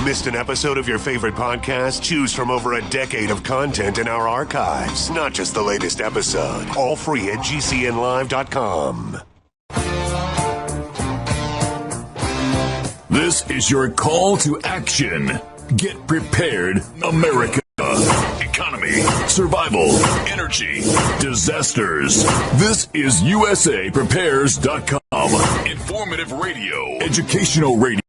Missed an episode of your favorite podcast? Choose from over a decade of content in our archives, not just the latest episode. All free at GCNlive.com. This is your call to action. Get prepared, America. Economy, survival, energy, disasters. This is USAPrepares.com. Informative radio, educational radio.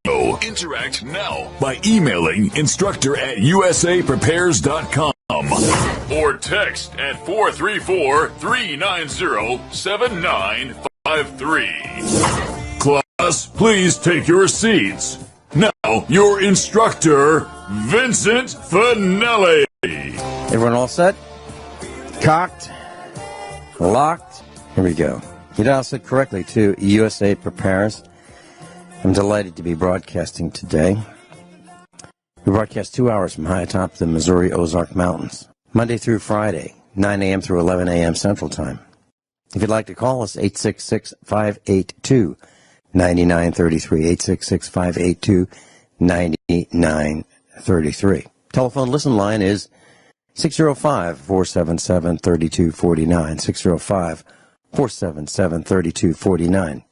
Interact now by emailing instructor@USAPrepares.com or text at 434-390-7953. Class, please take your seats. Now, your instructor, Vincent Finelli. Everyone all set? Cocked? Locked? Here we go. You dialed it correctly to USA Prepares. I'm delighted to be broadcasting today. We broadcast 2 hours from high atop the Missouri Ozark Mountains, Monday through Friday, 9 a.m. through 11 a.m. Central Time. If you'd like to call us, 866-582-9933, 866-582-9933. Telephone listen line is 605-477-3249, 605-477-3249.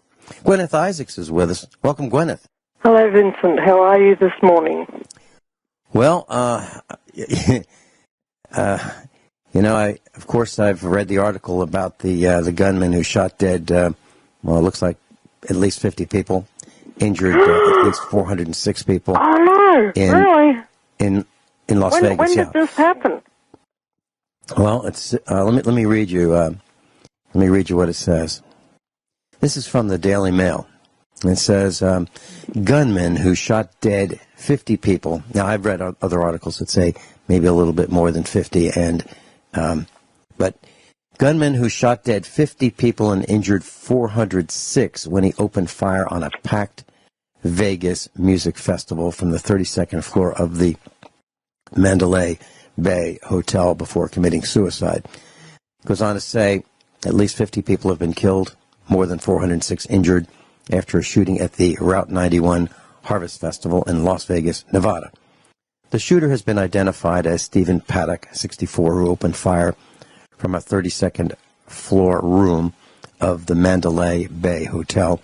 Guineith Isaacs is with us. Welcome, Guineith. Hello, Vincent. How are you this morning? Well, I've read the article about the gunman who shot dead, it looks like at least 50 people, injured at least 406 people. Oh, no, really? In Las Vegas. When did this happen? Well, it's let me read you. Let me read you what it says. This is from the Daily Mail. It says, gunman who shot dead 50 people. Now, I've read other articles that say maybe a little bit more than 50, but gunman who shot dead 50 people and injured 406 when he opened fire on a packed Vegas music festival from the 32nd floor of the Mandalay Bay Hotel before committing suicide. Goes on to say at least 50 people have been killed, more than 406 injured after a shooting at the Route 91 Harvest Festival in Las Vegas, Nevada. The shooter has been identified as Stephen Paddock, 64, who opened fire from a 32nd floor room of the Mandalay Bay Hotel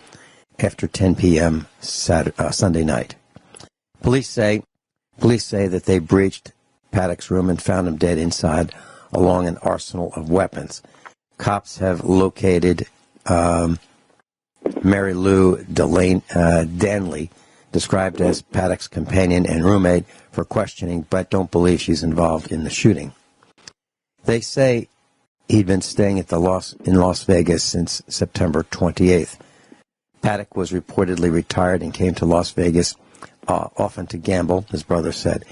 after 10 p.m. Sunday night. Police say that they breached Paddock's room and found him dead inside along an arsenal of weapons. Cops have located Mary Lou Danley, described as Paddock's companion and roommate, for questioning, but don't believe she's involved in the shooting. They say he'd been staying in Las Vegas since September 28th. Paddock was reportedly retired and came to Las Vegas often to gamble, his brother said.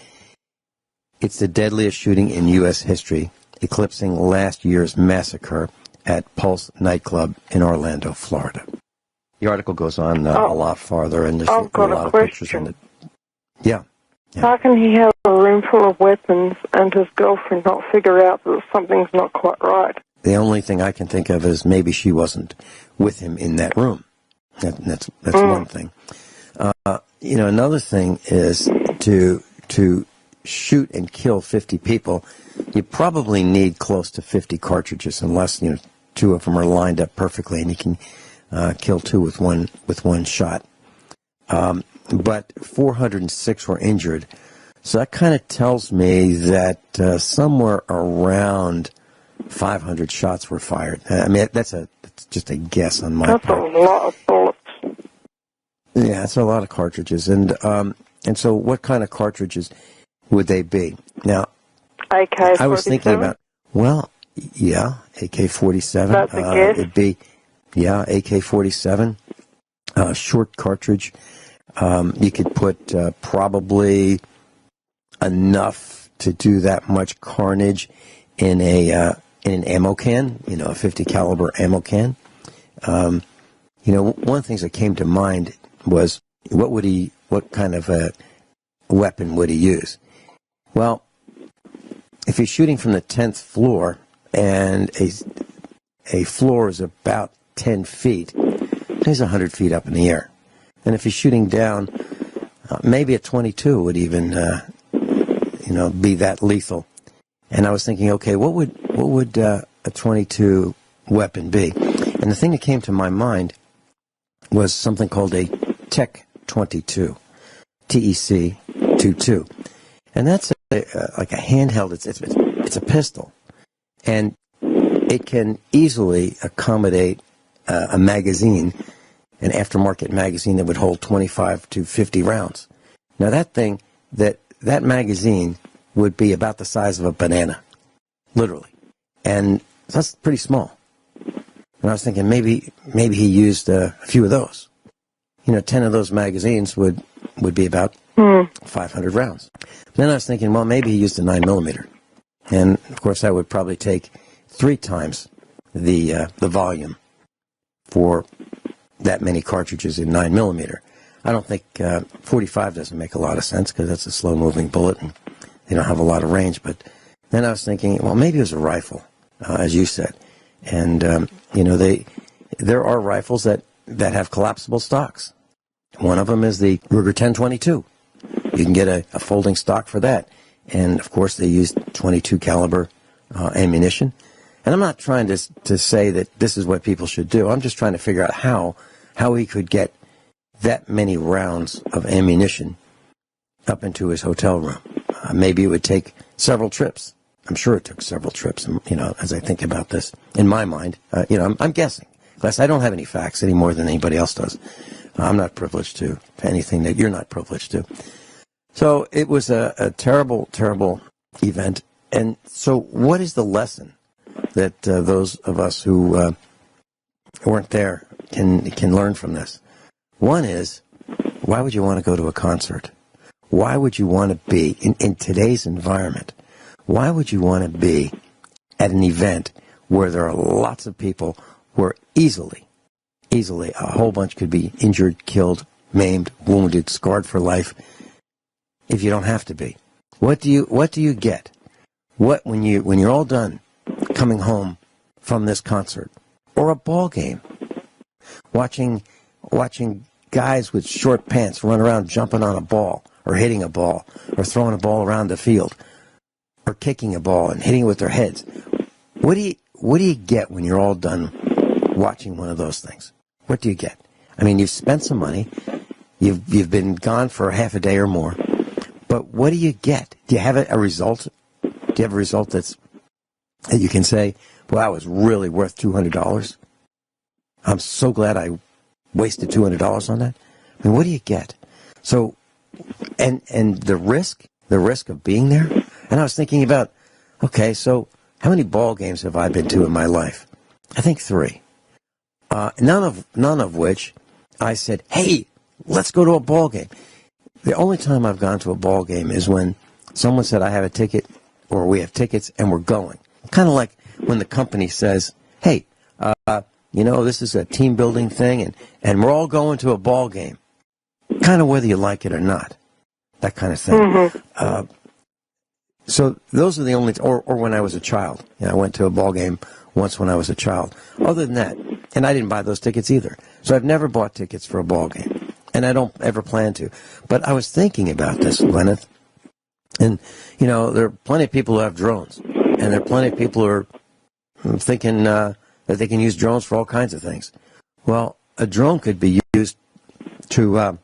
It's the deadliest shooting in U.S. history, eclipsing last year's massacre at Pulse nightclub in Orlando, Florida. The article goes on a lot farther, and there's a lot of pictures in it. Yeah. How can he have a room full of weapons and his girlfriend not figure out that something's not quite right? The only thing I can think of is maybe she wasn't with him in that room. That's one thing. Another thing is to shoot and kill 50 people. You probably need close to 50 cartridges, unless two of them are lined up perfectly, and you can kill two with one shot. But 406 were injured, so that kind of tells me that somewhere around 500 shots were fired. I mean, that's just a guess on my part. That's a lot of bullets. Yeah, it's a lot of cartridges, and so what kind of cartridges would they be? Now, AK-47? I was thinking about, AK-47. That's a guess. It'd be, AK-47, short cartridge. You could put probably enough to do that much carnage in an ammo can, a 50 caliber ammo can. One of the things that came to mind was what kind of a weapon would he use? Well, if he's shooting from the 10th floor and a floor is about 10 feet, he's 100 feet up in the air. And if he's shooting down maybe a 22 would even, be that lethal. And I was thinking, okay, what would a 22 weapon be? And the thing that came to my mind was something called a Tech 22, TEC 22, and that's like a handheld. It's a pistol, and it can easily accommodate a magazine, an aftermarket magazine that would hold 25 to 50 rounds. Now that magazine would be about the size of a banana, literally, and that's pretty small. And I was thinking maybe he used a few of those. 10 of those magazines would be about 500 rounds. Then I was thinking, well, maybe he used a 9mm, and of course that would probably take 3 times the volume for that many cartridges in 9mm. I don't think 45 doesn't make a lot of sense because that's a slow-moving bullet and they don't have a lot of range. But then I was thinking, well, maybe it was a rifle, as you said. And, there are rifles that have collapsible stocks. One of them is the Ruger 1022. You can get a folding stock for that. And, of course, they use 22 caliber ammunition. And I'm not trying to say that this is what people should do. I'm just trying to figure out how he could get that many rounds of ammunition up into his hotel room. Maybe it would take several trips. I'm sure it took several trips, as I think about this. In my mind, I'm guessing. Plus, I don't have any facts any more than anybody else does. I'm not privileged to anything that you're not privileged to. So it was a terrible, terrible event. And so what is the lesson that those of us who weren't there can learn from this? One is, why would you want to go to a concert? Why would you want to be, in today's environment, why would you want to be at an event where there are lots of people where easily, a whole bunch could be injured, killed, maimed, wounded, scarred for life, if you don't have to be? What do you get? When you're all done coming home from this concert or a ball game, watching guys with short pants run around jumping on a ball or hitting a ball or throwing a ball around the field or kicking a ball and hitting it with their heads. What do you get when you're all done watching one of those things? What do you get? I mean, you've spent some money. You've been gone for half a day or more. But what do you get? Do you have a result? Do you have a result that you can say, well, that was really worth $200? I'm so glad I wasted $200 on that. I mean, what do you get? So, and the risk of being there. And I was thinking about, okay, so how many ball games have I been to in my life? I think 3. None of which I said, hey, let's go to a ball game. The only time I've gone to a ball game is when someone said, I have a ticket, or we have tickets, and we're going. Kind of like when the company says, hey, this is a team building thing, and we're all going to a ball game. Kind of whether you like it or not. That kind of thing. Mm-hmm. So those are the only, or when I was a child. I went to a ball game once when I was a child. Other than that, and I didn't buy those tickets either. So I've never bought tickets for a ball game. And I don't ever plan to. But I was thinking about this, Guineith. And, there are plenty of people who have drones. And there are plenty of people who are thinking that they can use drones for all kinds of things. Well, a drone could be used to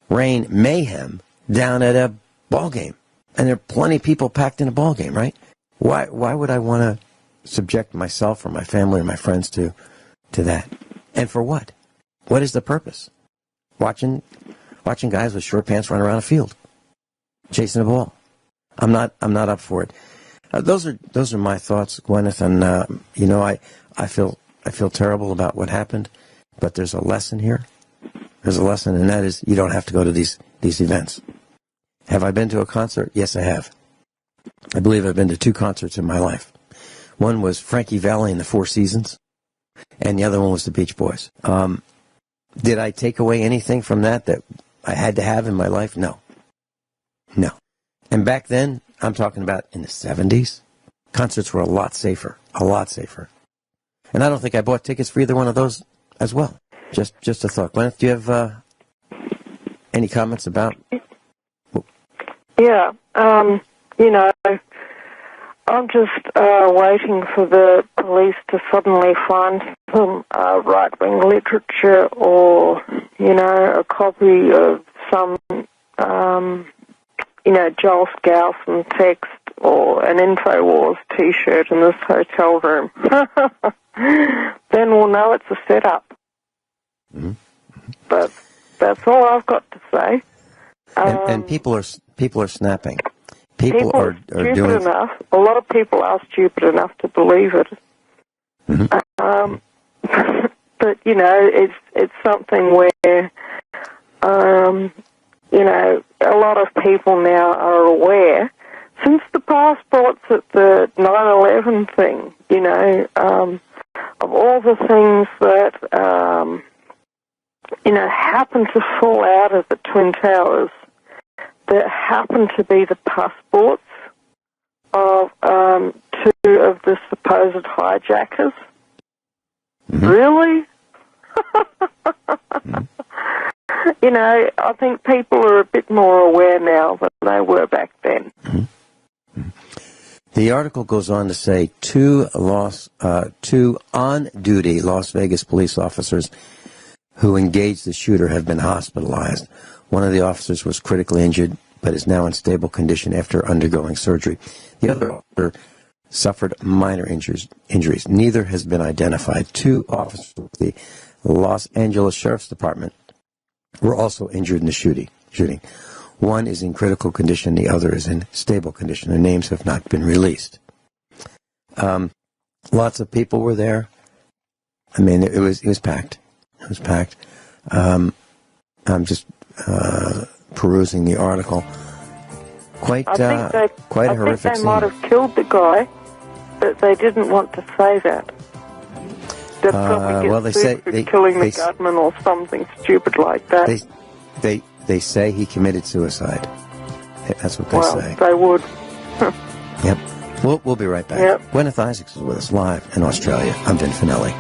rain mayhem down at a ball game. And there are plenty of people packed in a ball game, right? Why would I want to subject myself or my family or my friends to that? And for what? What is the purpose? Watching guys with short pants run around a field, chasing a ball. I'm not up for it. Those are my thoughts, Guineith, and I feel terrible about what happened, but there's a lesson here. There's a lesson, and that is you don't have to go to these events. Have I been to a concert? Yes, I have. I believe I've been to 2 concerts in my life. One was Frankie Valli and the Four Seasons, and the other one was the Beach Boys. Did I take away anything from that I had to have in my life? No. And back then, I'm talking about in the 70s, concerts were a lot safer. And I don't think I bought tickets for either one of those as well. Just a thought. Guineith, do you have Any comments about? Yeah, you know, I'm just waiting for the police to suddenly find some right-wing literature or, you know, a copy of some, you know, Joel Skousen text or an InfoWars T-shirt in this hotel room. Then we'll know it's a setup. Mm-hmm. But that's all I've got to say. And people are snapping. People are stupid doing enough. A lot of people are stupid enough to believe it. Mm-hmm. But you know, it's something where you know, a lot of people now are aware. Since the passports at the 9/11 thing, you know, of all the things that you know happened to fall out of the Twin Towers, there happened to be the passports of two of the supposed hijackers. Mm-hmm. Really? Mm-hmm. You know, I think people are a bit more aware now than they were back then. Mm-hmm. The article goes on to say two on-duty Las Vegas police officers who engaged the shooter have been hospitalized. One of the officers was critically injured, but is now in stable condition after undergoing surgery. The other officer suffered minor injuries. Neither has been identified. Two officers of the Los Angeles Sheriff's Department were also injured in the shooting. One is in critical condition, the other is in stable condition. Their names have not been released. Lots of people were there. I mean, it was packed. It was packed. I'm just perusing the article. Quite a horrific scene. They might have killed the guy, but they didn't want to say that. They'd probably get sued for killing the gunman or something stupid like that. They say he committed suicide. That's what they say. They would. Yep. We'll be right back. Yep. Guineith Isaacs is with us live in Australia. I'm Vin Finelli.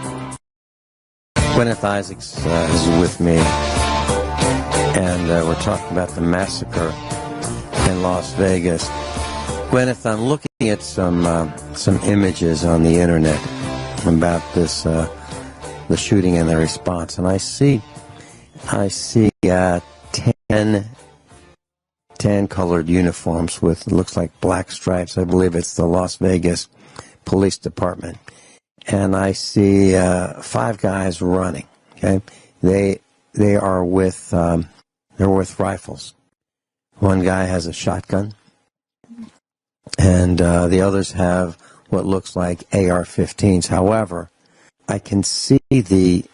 Gwyneth Isaacs is with me, and we're talking about the massacre in Las Vegas. Gwyneth, I'm looking at some images on the internet about this the shooting and the response, and I see 10 colored uniforms with, it looks like black stripes. I believe it's the Las Vegas Police Department. And I see 5 guys running. Okay, they are with they're with rifles. One guy has a shotgun, and the others have what looks like AR-15s. However, I can see the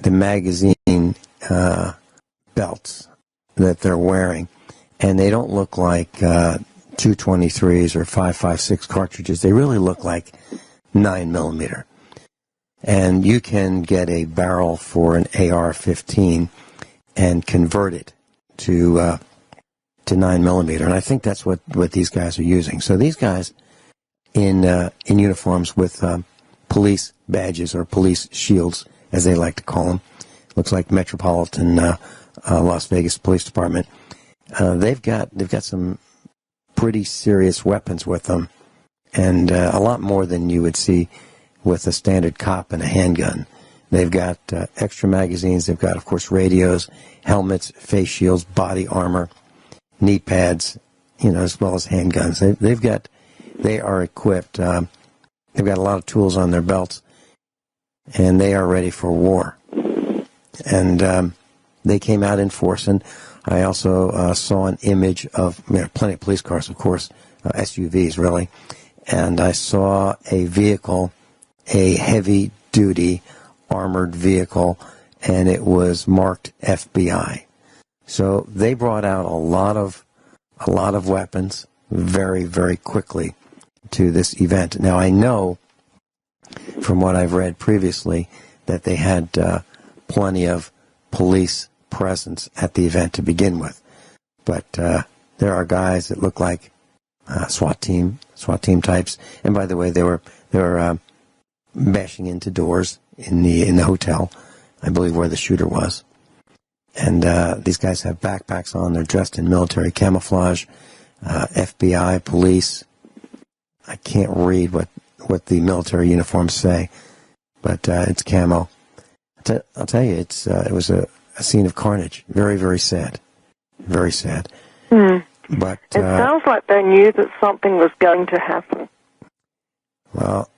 magazine belts that they're wearing, and they don't look like 223s or 5.56 cartridges. They really look like 9mm. And you can get a barrel for an AR-15 and convert it to 9mm. And I think that's what these guys are using. So these guys in uniforms with police badges or police shields, as they like to call them, looks like Metropolitan Las Vegas Police Department. They've got some pretty serious weapons with them, and a lot more than you would see with a standard cop and a handgun. They've got extra magazines. They've got, of course, radios, helmets, face shields, body armor, knee pads, as well as handguns. They are equipped. They've got a lot of tools on their belts, and they are ready for war. And they came out in force. And I also saw an image of plenty of police cars, of course, SUVs, really. And I saw a vehicle, a heavy-duty armored vehicle, and it was marked FBI. So they brought out a lot of weapons very, very quickly to this event. Now, I know from what I've read previously that they had plenty of police presence at the event to begin with. But there are guys that look like SWAT team types. And by the way, they were bashing into doors in the hotel, I believe, where the shooter was. And these guys have backpacks on. They're dressed in military camouflage, FBI, police. I can't read what the military uniforms say, but it's camo. I'll tell you, it was a scene of carnage. Very, very sad. Very sad. But it sounds like they knew that something was going to happen. Well,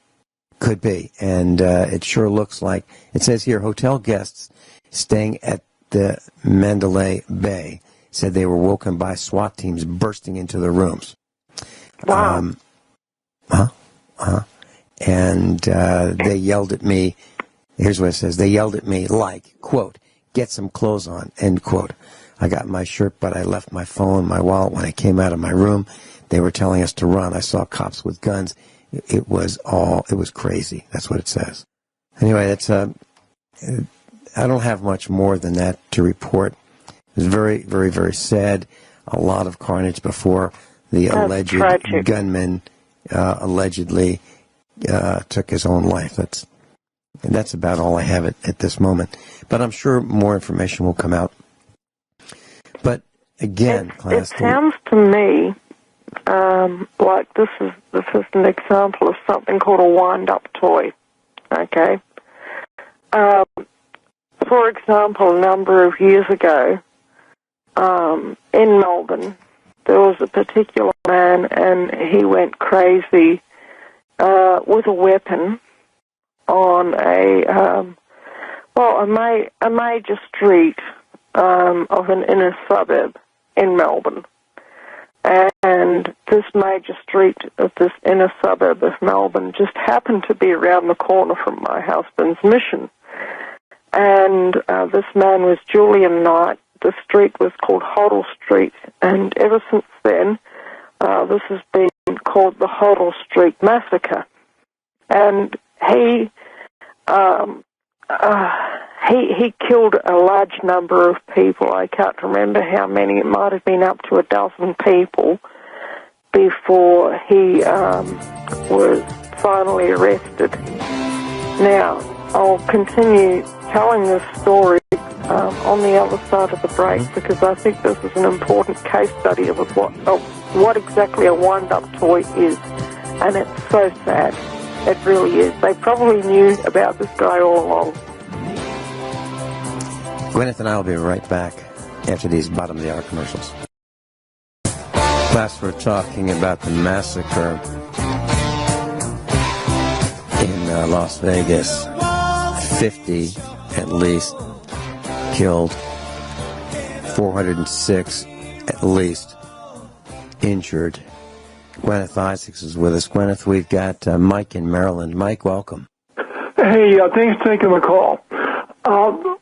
could be. And it sure looks like, it says here, hotel guests staying at the Mandalay Bay said they were woken by SWAT teams bursting into the rooms. Wow. And they yelled at me. Here's what it says. They yelled at me like, quote, get some clothes on, end quote. I got my shirt, but I left my phone, my wallet when I came out of my room. They were telling us to run. I saw cops with guns. It was crazy. That's what it says. Anyway, that's I don't have much more than that to report. It was very, very, very sad. A lot of carnage before the alleged gunman allegedly took his own life. That's about all I have at this moment. But I'm sure more information will come out. But again, it sounds to me like this is an example of something called a wind-up toy. Okay. For example, a number of years ago, in Melbourne, there was a particular man, and he went crazy with a weapon on a major street of an inner suburb in Melbourne. And this major street of this inner suburb of Melbourne just happened to be around the corner from my husband's mission. And this man was Julian Knight. The street was called Hoddle Street, and ever since then, this has been called the Hoddle Street Massacre. And he killed a large number of people. I can't remember how many. It might have been up to a dozen people before he was finally arrested. Now, I'll continue telling this story on the other side of the break, because I think this is an important case study of what exactly a wind-up toy is. And it's so sad. It really is. They probably knew about this guy all along. Guineith and I will be right back after these bottom-of-the-hour commercials. Last, we're talking about the massacre in Las Vegas. 50, at least, killed. 406, at least, injured. Guineith Isaacs is with us. Guineith, we've got Mike in Maryland. Mike, welcome. Hey, thanks for taking the call.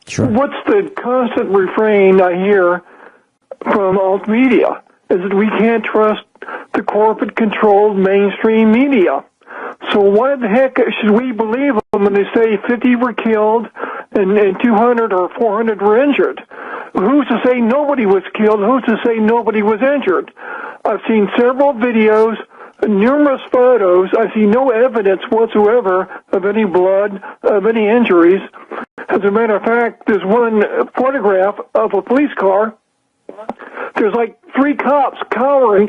Sure. What's the constant refrain I hear from alt media? Is that we can't trust the corporate-controlled mainstream media. So why the heck should we believe them when they say 50 were killed and 200 or 400 were injured? Who's to say nobody was killed? Who's to say nobody was injured? I've seen several videos, numerous photos. I see no evidence whatsoever of any blood, of any injuries. As a matter of fact, there's one photograph of a police car. There's like 3 cops cowering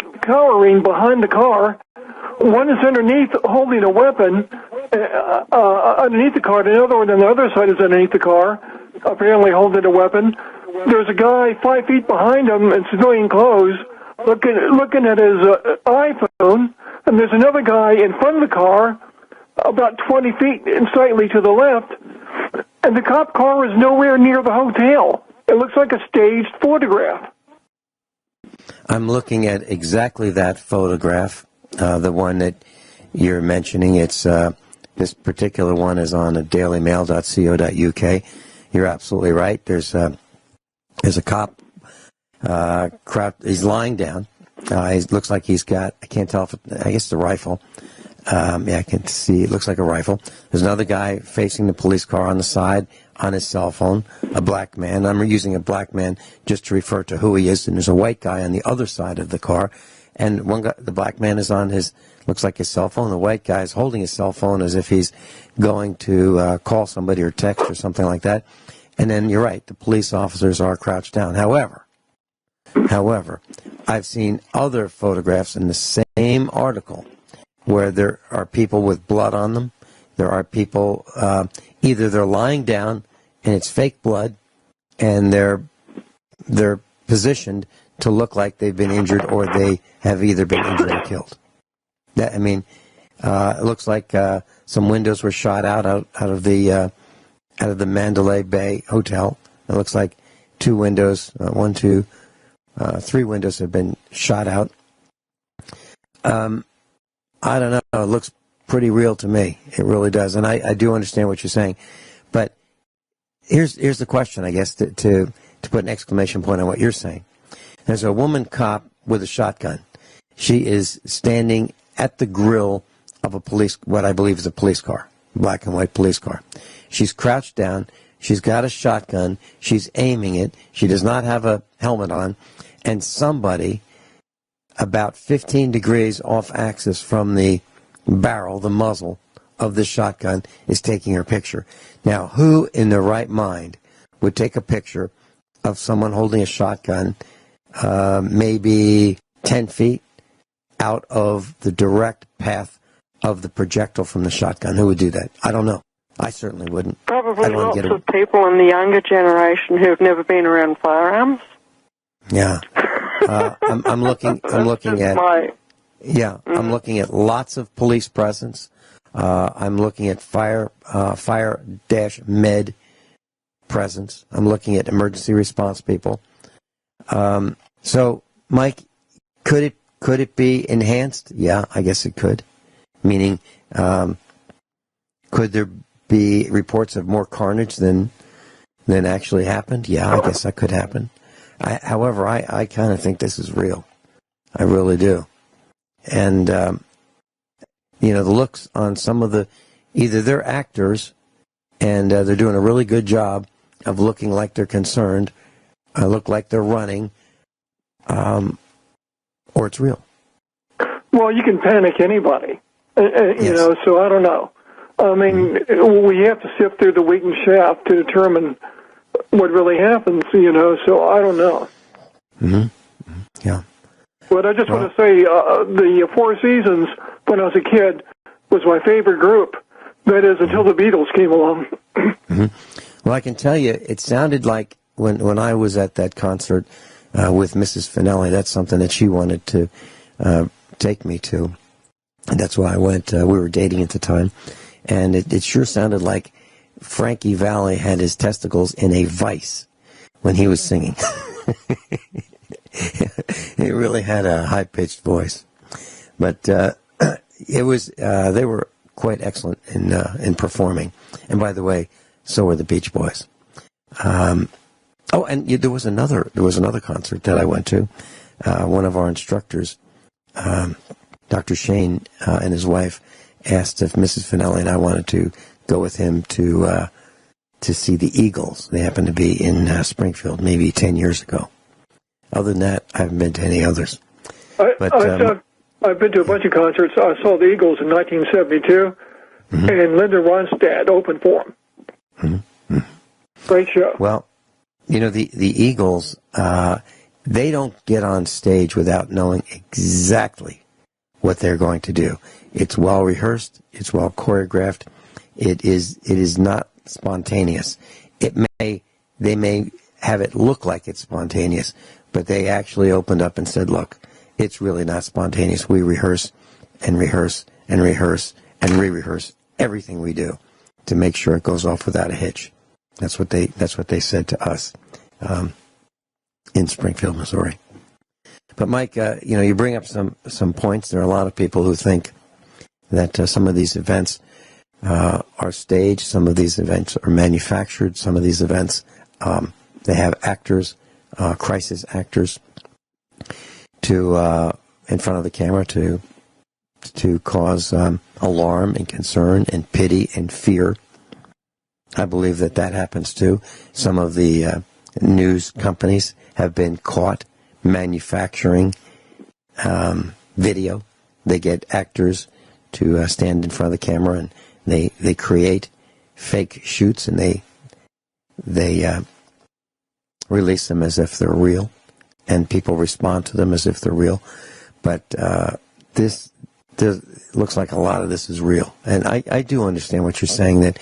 behind the car. One is underneath holding a weapon underneath the car. The other one on the other side is underneath the car, apparently holding a weapon. There's a guy 5 feet behind him in civilian clothes looking at his iPhone, and there's another guy in front of the car about 20 feet and slightly to the left, and the cop car is nowhere near the hotel. It looks like a staged photograph. I'm looking at exactly that photograph, the one that you're mentioning. It's this particular one is on dailymail.co.uk. You're absolutely right. There's a cop. He's lying down. He looks like he's got, I can't tell if I guess it's a rifle. Yeah, I can see. It looks like a rifle. There's another guy facing the police car on the side on his cell phone, a black man. I'm using a black man just to refer to who he is. And there's a white guy on the other side of the car. And one guy, the black man is on his, looks like his cell phone. The white guy is holding his cell phone as if he's going to call somebody or text or something like that. And then you're right, the police officers are crouched down. However, I've seen other photographs in the same article where there are people with blood on them. There are people, either they're lying down and it's fake blood, and they're positioned to look like they've been injured, or they have either been injured or killed. It looks like some windows were shot out of the Mandalay Bay Hotel. It looks like 2 windows, 3 windows have been shot out. I don't know. It looks pretty real to me. It really does, and I do understand what you're saying. But here's the question, I guess, to put an exclamation point on what you're saying. There's a woman cop with a shotgun. She is standing at the grill of what I believe is a police car, black and white police car. She's crouched down. She's got a shotgun. She's aiming it. She does not have a helmet on. And somebody about 15 degrees off axis from the barrel, the muzzle of the shotgun, is taking her picture. Now, who in their right mind would take a picture of someone holding a shotgun maybe 10 feet out of the direct path of the projectile from the shotgun? Who would do that? I don't know. I certainly wouldn't. Probably lots of people in the younger generation who have never been around firearms. Yeah. I'm looking at I'm looking at lots of police presence. I'm looking at fire-med presence. I'm looking at emergency response people. So, Mike, could it be enhanced? Yeah, I guess it could. Meaning, could there be reports of more carnage than actually happened? Yeah, I guess that could happen. However, I kind of think this is real. I really do. And, the looks on some of either they're actors and they're doing a really good job of looking like they're concerned, look like they're running, or it's real. Well, you can panic anybody, Yes. so I don't know. I mean, we have to sift through the wheat and chaff to determine what really happens, so I don't know. Mm-hmm. Yeah. But I just want to say the Four Seasons, when I was a kid, was my favorite group. That is, until the Beatles came along. Mm-hmm. Well, I can tell you, it sounded like when I was at that concert with Mrs. Finelli, that's something that she wanted to take me to. And that's why I went. We were dating at the time. And it sure sounded like Frankie Valli had his testicles in a vice when he was singing. He really had a high-pitched voice. But it was they were quite excellent in performing. And by the way, so were the Beach Boys. And there was another concert that I went to. One of our instructors, Dr. Shane, and his wife asked if Mrs. Finelli and I wanted to go with him to see the Eagles. They happened to be in Springfield maybe 10 years ago. Other than that, I haven't been to any others. I've been to a bunch of concerts. I saw the Eagles in 1972, and Linda Ronstadt opened for them. Mm-hmm. Great show. Well, the Eagles, they don't get on stage without knowing exactly what they're going to do. It's well rehearsed. It's well choreographed. It is not spontaneous. They may have it look like it's spontaneous, but they actually opened up and said, look, it's really not spontaneous. We rehearse and rehearse and rehearse and re-rehearse everything we do to make sure it goes off without a hitch. That's what they said to us in Springfield, Missouri. But Mike, you bring up some points. There are a lot of people who think that some of these events are staged, some of these events are manufactured, some of these events they have actors, crisis actors, to in front of the camera to cause alarm and concern and pity and fear. I believe that happens too. Some of the news companies have been caught manufacturing video. They get actors to stand in front of the camera and they create fake shoots, and release them as if they're real, and people respond to them as if they're real. But this looks like a lot of this is real. And I do understand what you're saying, that,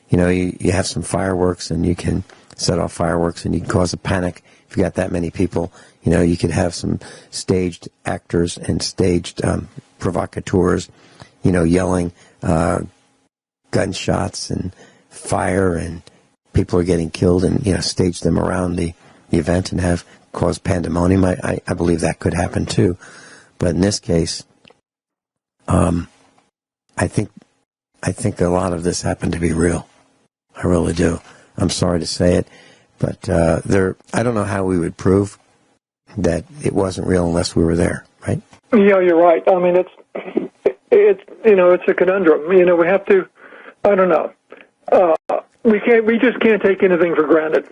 you have some fireworks and you can set off fireworks and you can cause a panic. If you got that many people, you could have some staged actors and staged provocateurs, yelling gunshots and fire, and people are getting killed, and, stage them around the event and have caused pandemonium. I believe that could happen too. But in this case, I think that a lot of this happened to be real. I really do. I'm sorry to say it, but I don't know how we would prove that it wasn't real unless we were there, right? Yeah, you're right. I mean, it's a conundrum. We have to. I don't know. We just can't take anything for granted,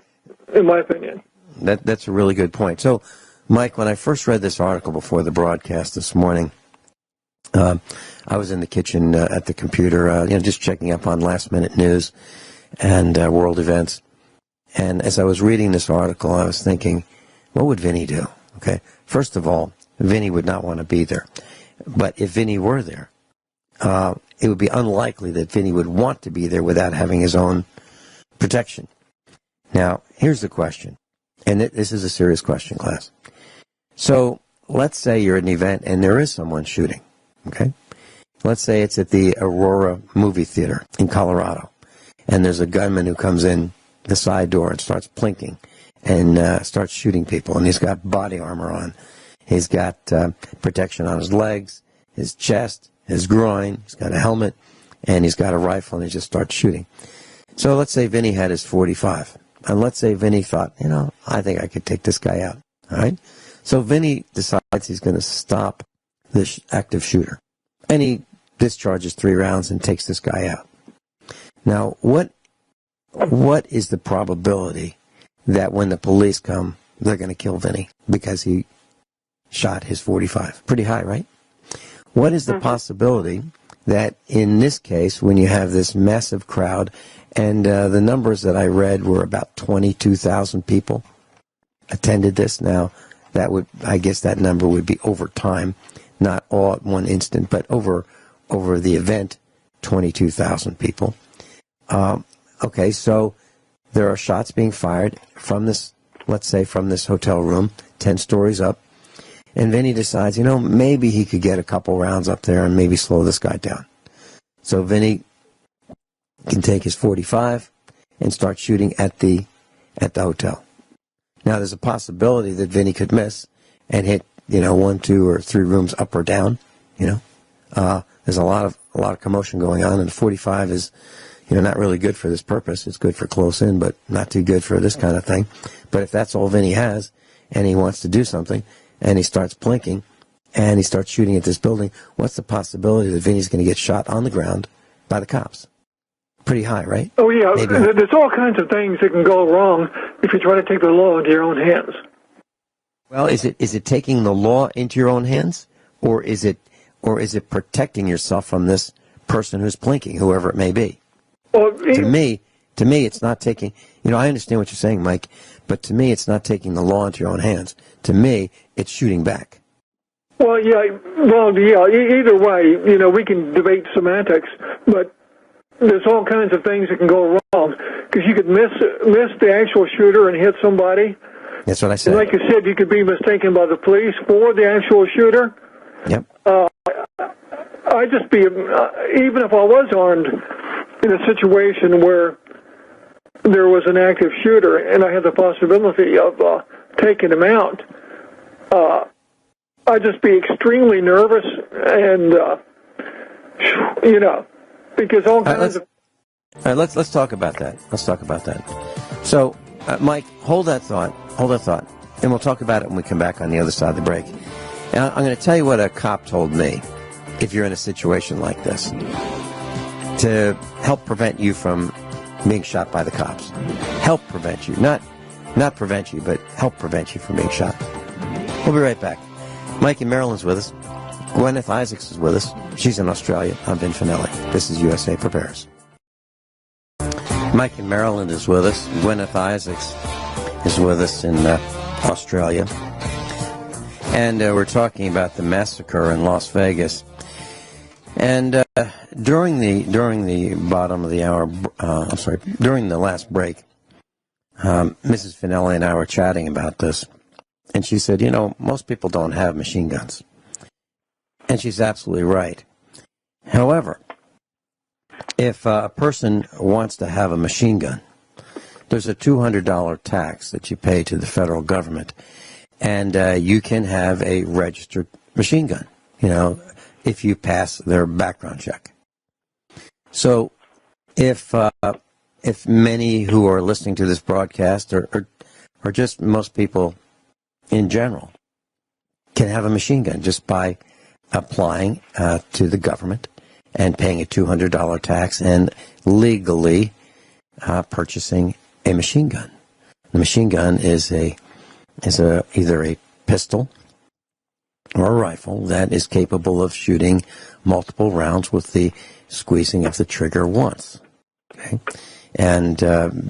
in my opinion. That's a really good point. So, Mike, when I first read this article before the broadcast this morning, I was in the kitchen at the computer, just checking up on last-minute news and world events. And as I was reading this article, I was thinking, what would Vinny do? Okay, first of all, Vinny would not want to be there. But if Vinny were there, it would be unlikely that Vinny would want to be there without having his own protection. Now, here's the question, and this is a serious question, class. So, let's say you're at an event and there is someone shooting, okay? Let's say it's at the Aurora movie theater in Colorado, and there's a gunman who comes in the side door and starts plinking and starts shooting people, and he's got body armor on. He's got protection on his legs, his chest, his groin, he's got a helmet, and he's got a rifle, and he just starts shooting. So let's say Vinny had his .45, and let's say Vinny thought, I think I could take this guy out, all right? So Vinny decides he's going to stop this active shooter, and he discharges 3 rounds and takes this guy out. Now, what is the probability that when the police come, they're going to kill Vinny because he shot his .45? Pretty high, right? What is the possibility that in this case, when you have this massive crowd, and the numbers that I read were about 22,000 people attended this. Now, I guess that number would be over time, not all at one instant, but over the event, 22,000 people. Okay, so there are shots being fired from this, let's say from this hotel room, 10 stories up. And Vinny decides, maybe he could get a couple rounds up there and maybe slow this guy down. So Vinny can take his .45 and start shooting at the hotel. Now, there's a possibility that Vinny could miss and hit, 1, 2, or 3 rooms up or down. There's a lot of commotion going on, and the .45 is, not really good for this purpose. It's good for close in, but not too good for this kind of thing. But if that's all Vinny has, and he wants to do something, and he starts plinking, and he starts shooting at this building, what's the possibility that Vinny's going to get shot on the ground by the cops? Pretty high, right? Oh, yeah. Maybe. There's all kinds of things that can go wrong if you try to take the law into your own hands. Well, is it taking the law into your own hands, or is it protecting yourself from this person who's plinking, whoever it may be? Well, to me, it's not taking. I understand what you're saying, Mike, but to me, it's not taking the law into your own hands. To me, it's shooting back. Well, yeah. Either way, we can debate semantics, but there's all kinds of things that can go wrong because you could miss the actual shooter and hit somebody. That's what I said. And like you said, you could be mistaken by the police for the actual shooter. Yep. I'd just be, even if I was armed in a situation where there was an active shooter and I had the possibility of taking him out, I'd just be extremely nervous and, because all kinds of... All right, let's talk about that. So, Mike, hold that thought, and we'll talk about it when we come back on the other side of the break. And I'm going to tell you what a cop told me, if you're in a situation like this, to help prevent you from being shot by the cops. Help prevent you, not prevent you, but help prevent you from being shot. We'll be right back. Mike in Maryland's with us. Guineith Isaacs is with us. She's in Australia. I'm Vin Finelli. This is USA Prepares. Mike in Maryland is with us. Guineith Isaacs is with us in Australia. And we're talking about the massacre in Las Vegas. And during the bottom of the hour, during the last break, Mrs. Finelli and I were chatting about this. And she said, you know, most people don't have machine guns. And she's absolutely right. However, if a person wants to have a machine gun, there's a $200 tax that you pay to the federal government, and you can have a registered machine gun, you know, if you pass their background check. So if many who are listening to this broadcast or just most people in general can have a machine gun just by applying to the government and paying a $200 tax and legally purchasing a machine gun. The machine gun is either a pistol or a rifle that is capable of shooting multiple rounds with the squeezing of the trigger once. Okay? And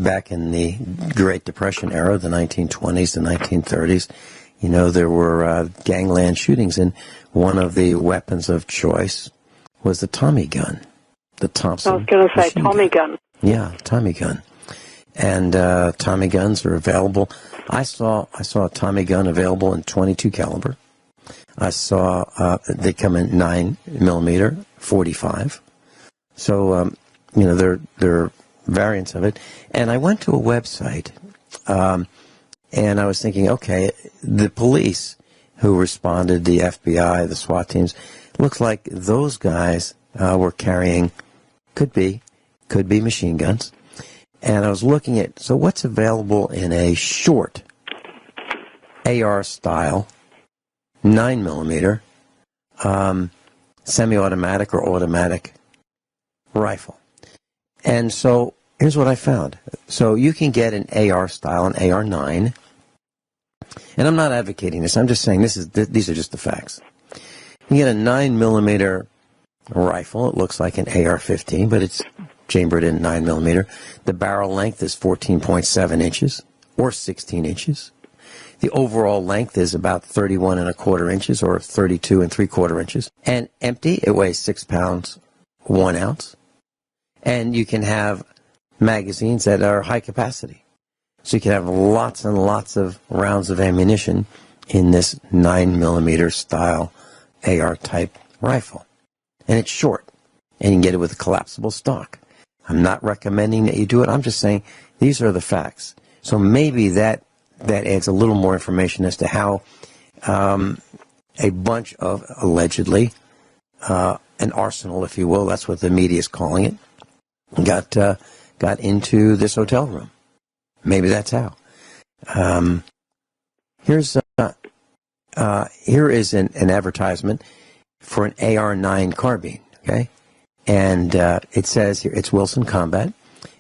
back in the Great Depression era, the 1920s, the 1930s, you know, there were gangland shootings, and one of the weapons of choice was the Tommy gun, the Thompson. I was going to say Tommy gun. Yeah, Tommy gun. And Tommy guns are available. I saw a Tommy gun available in .22 caliber. I saw they come in 9mm, 45. So you know, there are variants of it. And I went to a website, and I was thinking, okay, the police who responded, the FBI, the SWAT teams, looks like those guys were carrying, could be machine guns. And I was looking at, so what's available in a short AR style, 9mm, semi-automatic or automatic rifle. And so here's what I found. So you can get an AR style, an AR-9. And I'm not advocating this. I'm just saying these are just the facts. You get a 9mm rifle. It looks like an AR-15, but it's chambered in 9mm. The barrel length is 14.7 inches or 16 inches. The overall length is about 31 1/4 inches or 32 3/4 inches. And empty, it weighs 6 pounds, 1 ounce. And you can have magazines that are high capacity. So you can have lots and lots of rounds of ammunition in this 9mm style AR type rifle. And it's short. And you can get it with a collapsible stock. I'm not recommending that you do it. I'm just saying these are the facts. So maybe that adds a little more information as to how a bunch of allegedly an arsenal, if you will, that's what the media is calling it, got into this hotel room. Maybe that's how. Here is an advertisement for an AR-9 carbine. Okay. And it says here, it's Wilson Combat.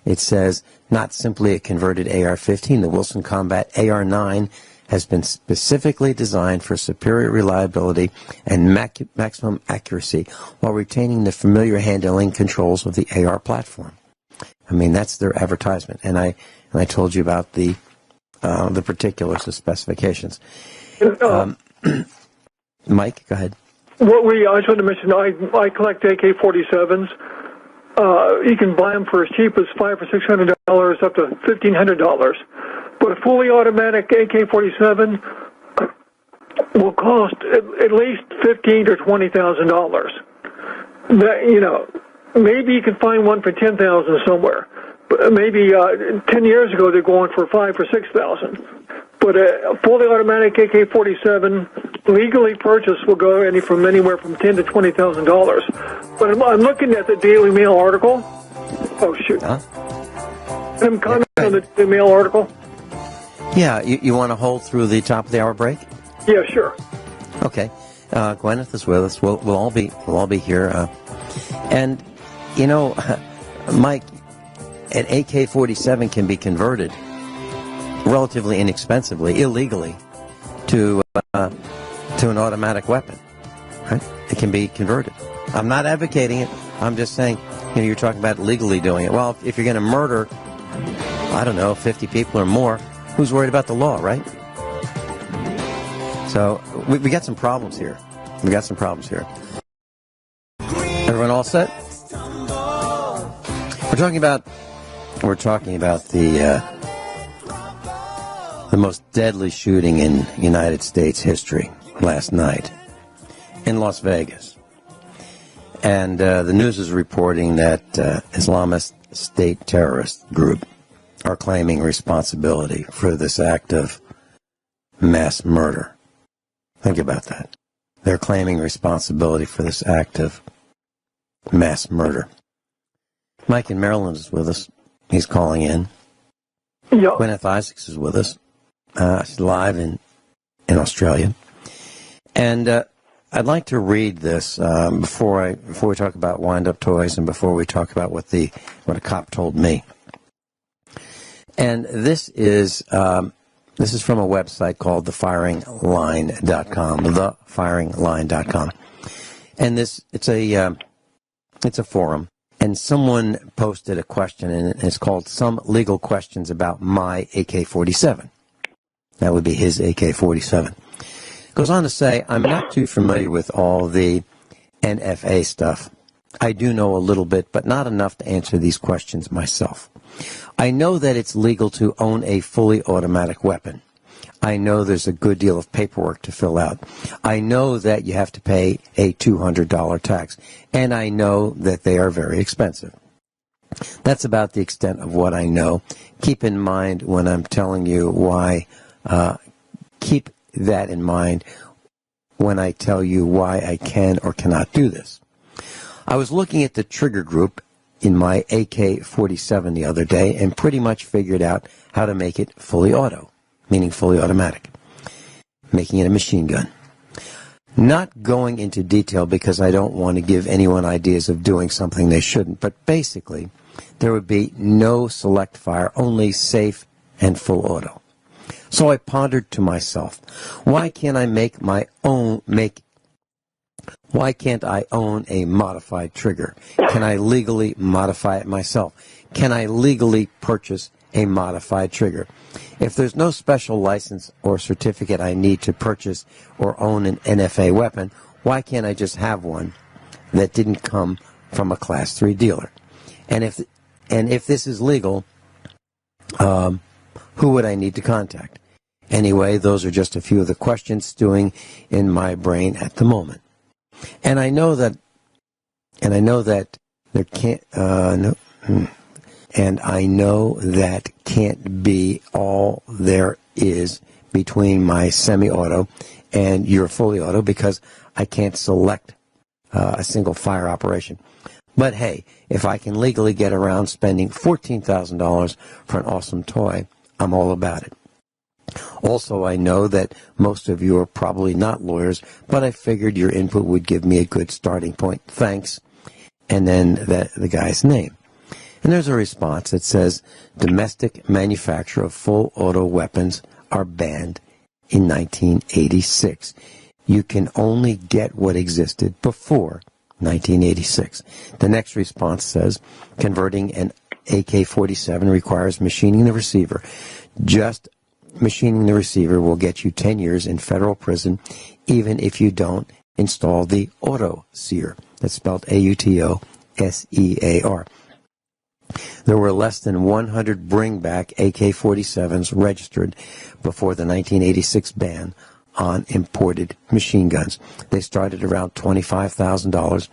It says, not simply a converted AR-15, the Wilson Combat AR-9 has been specifically designed for superior reliability and maximum accuracy while retaining the familiar handling controls of the AR platform. I mean, that's their advertisement. And I told you about the particulars, the specifications. Mike, go ahead. I just want to mention, I collect AK-47s. You can buy them for as cheap as $500 or $600, up to $1,500. But a fully automatic AK-47 will cost at least $15,000 to $20,000. That, you know, maybe you can find one for $10,000 somewhere. But maybe 10 years ago they're going for $5,000 or $6,000. But a fully automatic AK-47 legally purchased will go anywhere from $10,000 to $20,000. But I'm looking at the Daily Mail article. Oh shoot! Huh? I'm commenting on the Daily Mail article. Yeah, you want to hold through the top of the hour break? Yeah, sure. Okay, Guineith is with us. We'll all be here. And you know, Mike, an AK-47 can be converted relatively inexpensively, illegally, to an automatic weapon. Right? It can be converted. I'm not advocating it. I'm just saying, you know, you're talking about legally doing it. Well, if you're going to murder I don't know, 50 people or more, who's worried about the law, right? So we got some problems here. Everyone all set? We're talking about the most deadly shooting in United States history last night in Las Vegas. And the news is reporting that Islamist State terrorist group are claiming responsibility for this act of mass murder. Think about that. They're claiming responsibility for this act of mass murder. Mike in Maryland is with us. He's calling in. Yeah. Guineith Isaacs is with us. She's live in Australia. And I'd like to read this before we talk about wind-up toys and before we talk about what a cop told me. And this is from a website called thefiringline.com, thefiringline.com. And it's a forum. And someone posted a question, and it's called Some Legal Questions About My AK-47. That would be his AK-47. Goes on to say, I'm not too familiar with all the NFA stuff. I do know a little bit, but not enough to answer these questions myself. I know that it's legal to own a fully automatic weapon. I know there's a good deal of paperwork to fill out. I know that you have to pay a $200 tax, and I know that they are very expensive. That's about the extent of what I know. Keep in mind when I'm telling you why, keep that in mind when I tell you why I can or cannot do this. I was looking at the trigger group in my AK-47 the other day and pretty much figured out how to make it fully auto, meaning fully automatic, making it a machine gun. Not going into detail because I don't want to give anyone ideas of doing something they shouldn't, but basically there would be no select fire, only safe and full auto. So I pondered to myself, why can't I own a modified trigger? Can I legally modify it myself? Can I legally purchase a modified trigger? If there's no special license or certificate I need to purchase or own an NFA weapon, why can't I just have one that didn't come from a Class 3 dealer? And if this is legal, who would I need to contact? Anyway, those are just a few of the questions stewing in my brain at the moment. And I know that there can't, and I know that can't be all there is between my semi-auto and your fully auto because I can't select a single fire operation. But hey, if I can legally get around spending $14,000 for an awesome toy, I'm all about it. Also, I know that most of you are probably not lawyers, but I figured your input would give me a good starting point. Thanks. And then the guy's name. And there's a response that says, domestic manufacture of full auto weapons are banned in 1986. You can only get what existed before 1986. The next response says, converting an AK-47 requires machining the receiver. Just machining the receiver will get you 10 years in federal prison, even if you don't install the auto sear. That's spelled AUTOSEAR. There were less than 100 bring-back AK-47s registered before the 1986 ban on imported machine guns. They started around $25,000.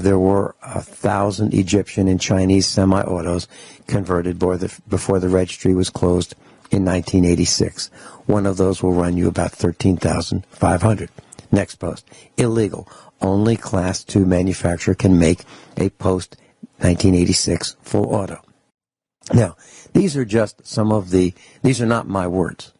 There were 1,000 Egyptian and Chinese semi-autos converted before the registry was closed in 1986. One of those will run you about $13,500. Next post. Illegal. Only Class 2 manufacturer can make a post-1986 full auto. Now, these are just these are not my words.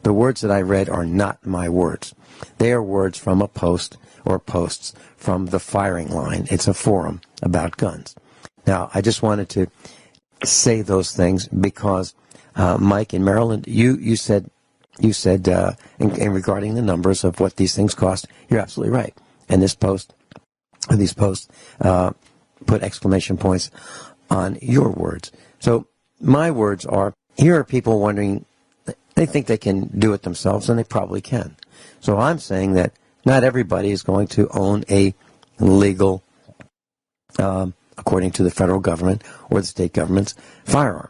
The words that I read are not my words. They are words from a post or posts from the Firing Line. It's a forum about guns. Now, I just wanted to say those things because Mike in Maryland, you said in regarding the numbers of what these things cost, you're absolutely right. And these posts put exclamation points on your words. So my words are, here are people wondering, they think they can do it themselves, and they probably can. So I'm saying that not everybody is going to own a legal, according to the federal government or the state government's, firearm.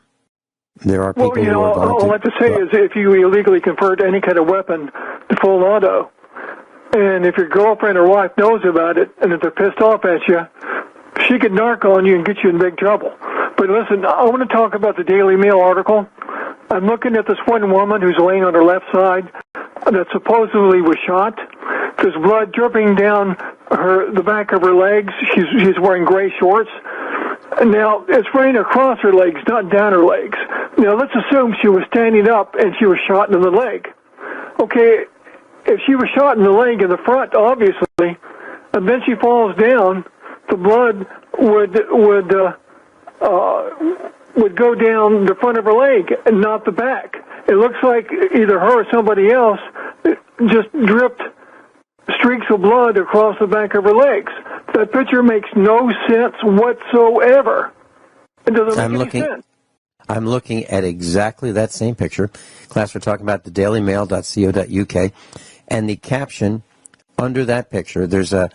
There are people who are going to... All I have to say is if you illegally convert any kind of weapon to full auto, and if your girlfriend or wife knows about it, and if they're pissed off at you, she could narc on you and get you in big trouble. But listen, I want to talk about the Daily Mail article. I'm looking at this one woman who's laying on her left side that supposedly was shot. There's blood dripping down the back of her legs. She's wearing gray shorts. Now, it's running across her legs, not down her legs. Now, let's assume she was standing up and she was shot in the leg. Okay, if she was shot in the leg in the front, obviously, and then she falls down, the blood would go down the front of her leg and not the back. It looks like either her or somebody else just dripped streaks of blood across the back of her legs. That picture makes no sense whatsoever. It doesn't make any sense. I'm looking at exactly that same picture. Class, we're talking about the dailymail.co.uk, and the caption under that picture, there's a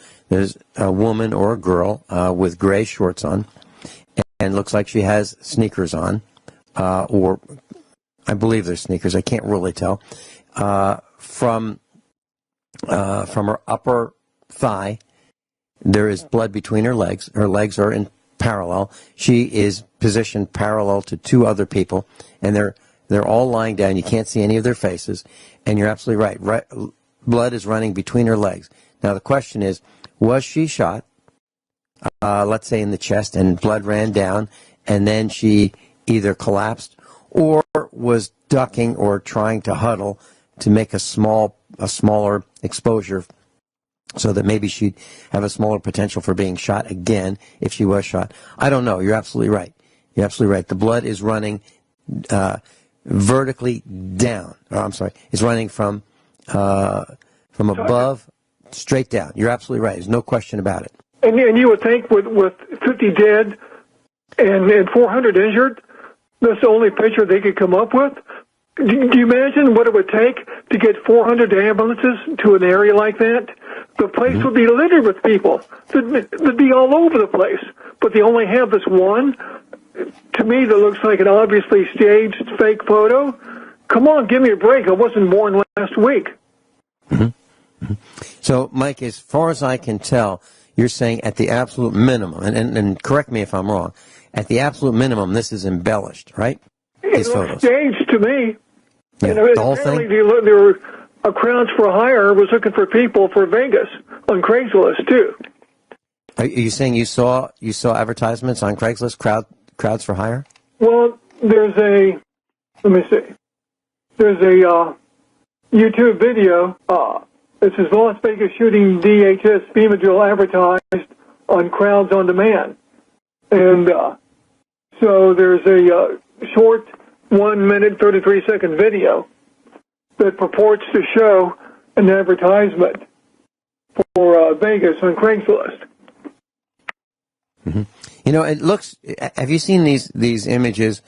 woman or a girl with gray shorts on, and looks like she has sneakers on, or I believe they're sneakers. I can't really tell. From her upper thigh, there is blood between her legs. Her legs are in parallel. She is positioned parallel to two other people, and they're all lying down. You can't see any of their faces, and you're absolutely right. Blood is running between her legs. Now the question is, was she shot, let's say in the chest, and blood ran down, and then she either collapsed or was ducking or trying to huddle to make a smaller exposure so that maybe she'd have a smaller potential for being shot again if she was shot? I don't know. You're absolutely right. You're absolutely right. The blood is running vertically down. Oh, I'm sorry. It's running from above straight down. You're absolutely right. There's no question about it. And you would think with 50 dead and 400 injured, that's the only picture they could come up with? Do you imagine what it would take to get 400 ambulances to an area like that? The place would be littered with people. They'd be all over the place. But they only have this one. To me, that looks like an obviously staged fake photo. Come on, give me a break. I wasn't born last week. So, Mike, as far as I can tell, you're saying at the absolute minimum, and correct me if I'm wrong, at the absolute minimum, this is embellished, right? It looks staged to me. Yeah, the whole thing? There were crowds for hire was looking for people for Vegas on Craigslist too. Are you saying you saw advertisements on Craigslist, crowds for hire? Well, there's a YouTube video. This is Las Vegas shooting DHS FEMA drill advertised on Crowds on Demand, and so there's a short 1 minute 33-second video that purports to show an advertisement for Vegas on Craigslist. Mm-hmm. You know, it looks. Have you seen these images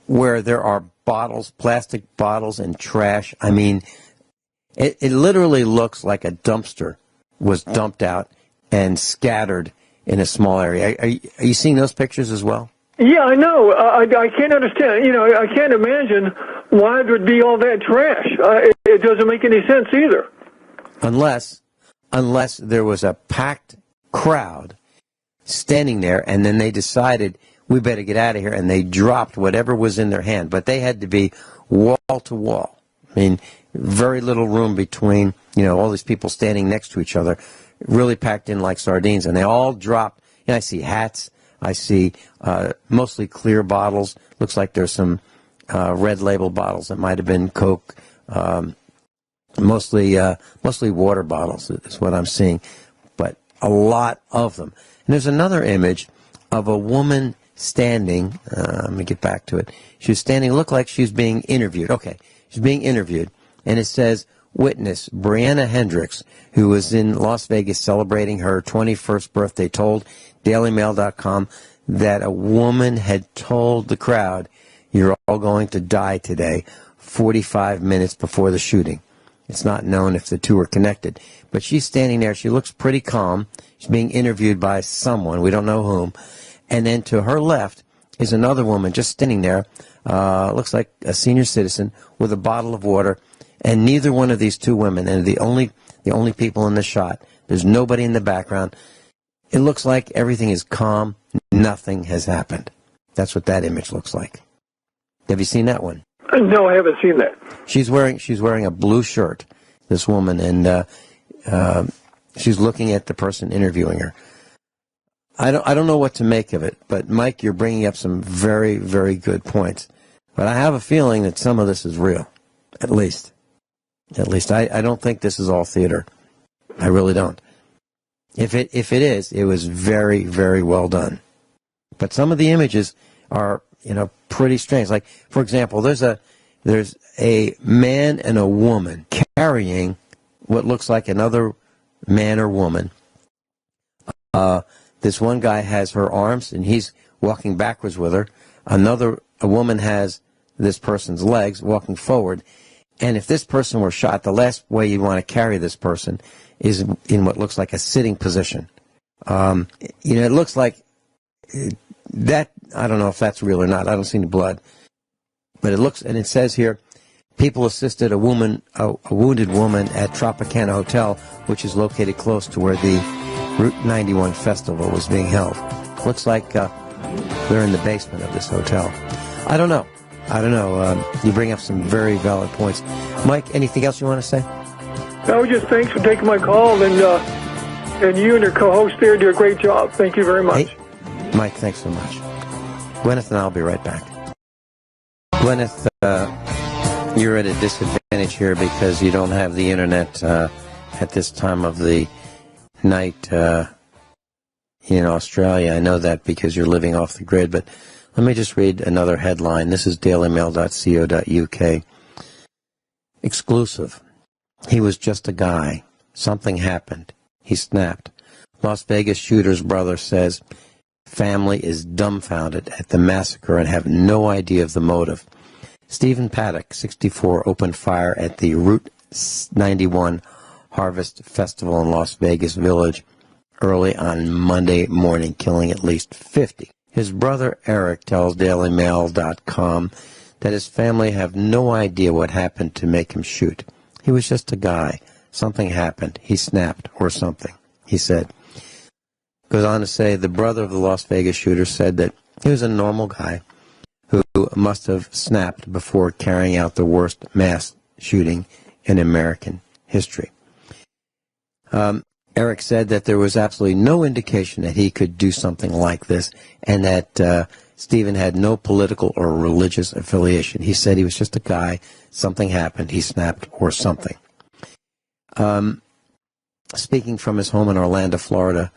where there are bottles, plastic bottles, and trash? I mean, it literally looks like a dumpster was dumped out and scattered in a small area. Are you seeing those pictures as well? Yeah, I know. I can't understand. You know, I can't imagine why there would be all that trash. It doesn't make any sense either. Unless there was a packed crowd standing there, and then they decided, we better get out of here, and they dropped whatever was in their hand. But they had to be wall to wall. I mean, very little room between, all these people standing next to each other, really packed in like sardines, and they all dropped. I see hats. I see mostly clear bottles. Looks like there's some red label bottles that might have been Coke. Mostly water bottles is what I'm seeing, but a lot of them. And there's another image of a woman standing. Let me get back to it. She was standing. Looked like she was being interviewed. Okay, she's being interviewed, and it says, "Witness Brianna Hendricks, who was in Las Vegas celebrating her 21st birthday, told DailyMail.com that a woman had told the crowd, "You're all going to die today," 45 minutes before the shooting. It's not known if the two are connected. But she's standing there. She looks pretty calm. She's being interviewed by someone. We don't know whom. And then to her left is another woman just standing there, looks like a senior citizen, with a bottle of water. And neither one of these two women, and the only people in the shot, there's nobody in the background. It looks like everything is calm. Nothing has happened. That's what that image looks like. Have you seen that one? No, I haven't seen that. She's wearing a blue shirt, this woman, and she's looking at the person interviewing her. I don't know what to make of it, but Mike, you're bringing up some very, very good points. But I have a feeling that some of this is real, at least. I don't think this is all theater. I really don't. If it is, it was very, very well done. But some of the images are, pretty strange. Like, for example, there's a man and a woman carrying what looks like another man or woman. This one guy has her arms, and he's walking backwards with her. A woman has this person's legs, walking forward. And if this person were shot, the last way you want to carry this person is in what looks like a sitting position. It looks like that. I don't know if that's real or not. I don't see any blood. But it says here, people assisted a wounded woman at Tropicana Hotel, which is located close to where the Route 91 festival was being held. Looks like they're in the basement of this hotel. I don't know. You bring up some very valid points. Mike, anything else you want to say? No, just thanks for taking my call, and you and your co-host there do a great job. Thank you very much. Hey, Mike, thanks so much. Gwyneth and I'll be right back. Gwyneth, you're at a disadvantage here because you don't have the internet at this time of the night in Australia. I know that because you're living off the grid, but let me just read another headline. This is dailymail.co.uk. Exclusive. He was just a guy. Something happened. He snapped. Las Vegas shooter's brother says family is dumbfounded at the massacre and have no idea of the motive. Stephen Paddock, 64, opened fire at the Route 91 Harvest Festival in Las Vegas Village early on Monday morning, killing at least 50. His brother Eric tells DailyMail.com that his family have no idea what happened to make him shoot. He was just a guy. Something happened. He snapped or something, he said. Goes on to say the brother of the Las Vegas shooter said that he was a normal guy who must have snapped before carrying out the worst mass shooting in American history. Eric said that there was absolutely no indication that he could do something like this, and that Stephen had no political or religious affiliation. He said he was just a guy. Something happened. He snapped or something. Speaking from his home in Orlando, Florida,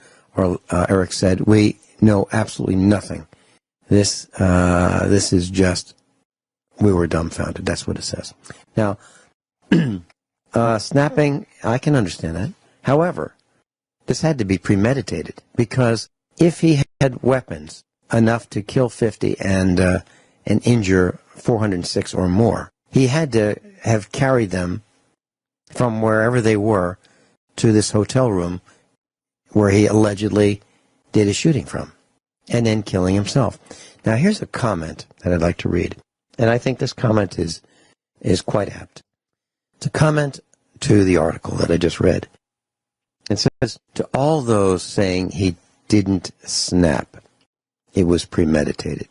Eric said, "We know absolutely nothing. This is just, we were dumbfounded." That's what it says. Now, snapping, I can understand that. However, this had to be premeditated, because if he had weapons enough to kill 50 and injure 406 or more, he had to have carried them from wherever they were to this hotel room where he allegedly did his shooting from, and then killing himself. Now, here's a comment that I'd like to read, and I think this comment is quite apt. It's a comment to the article that I just read. It says, to all those saying he didn't snap, it was premeditated.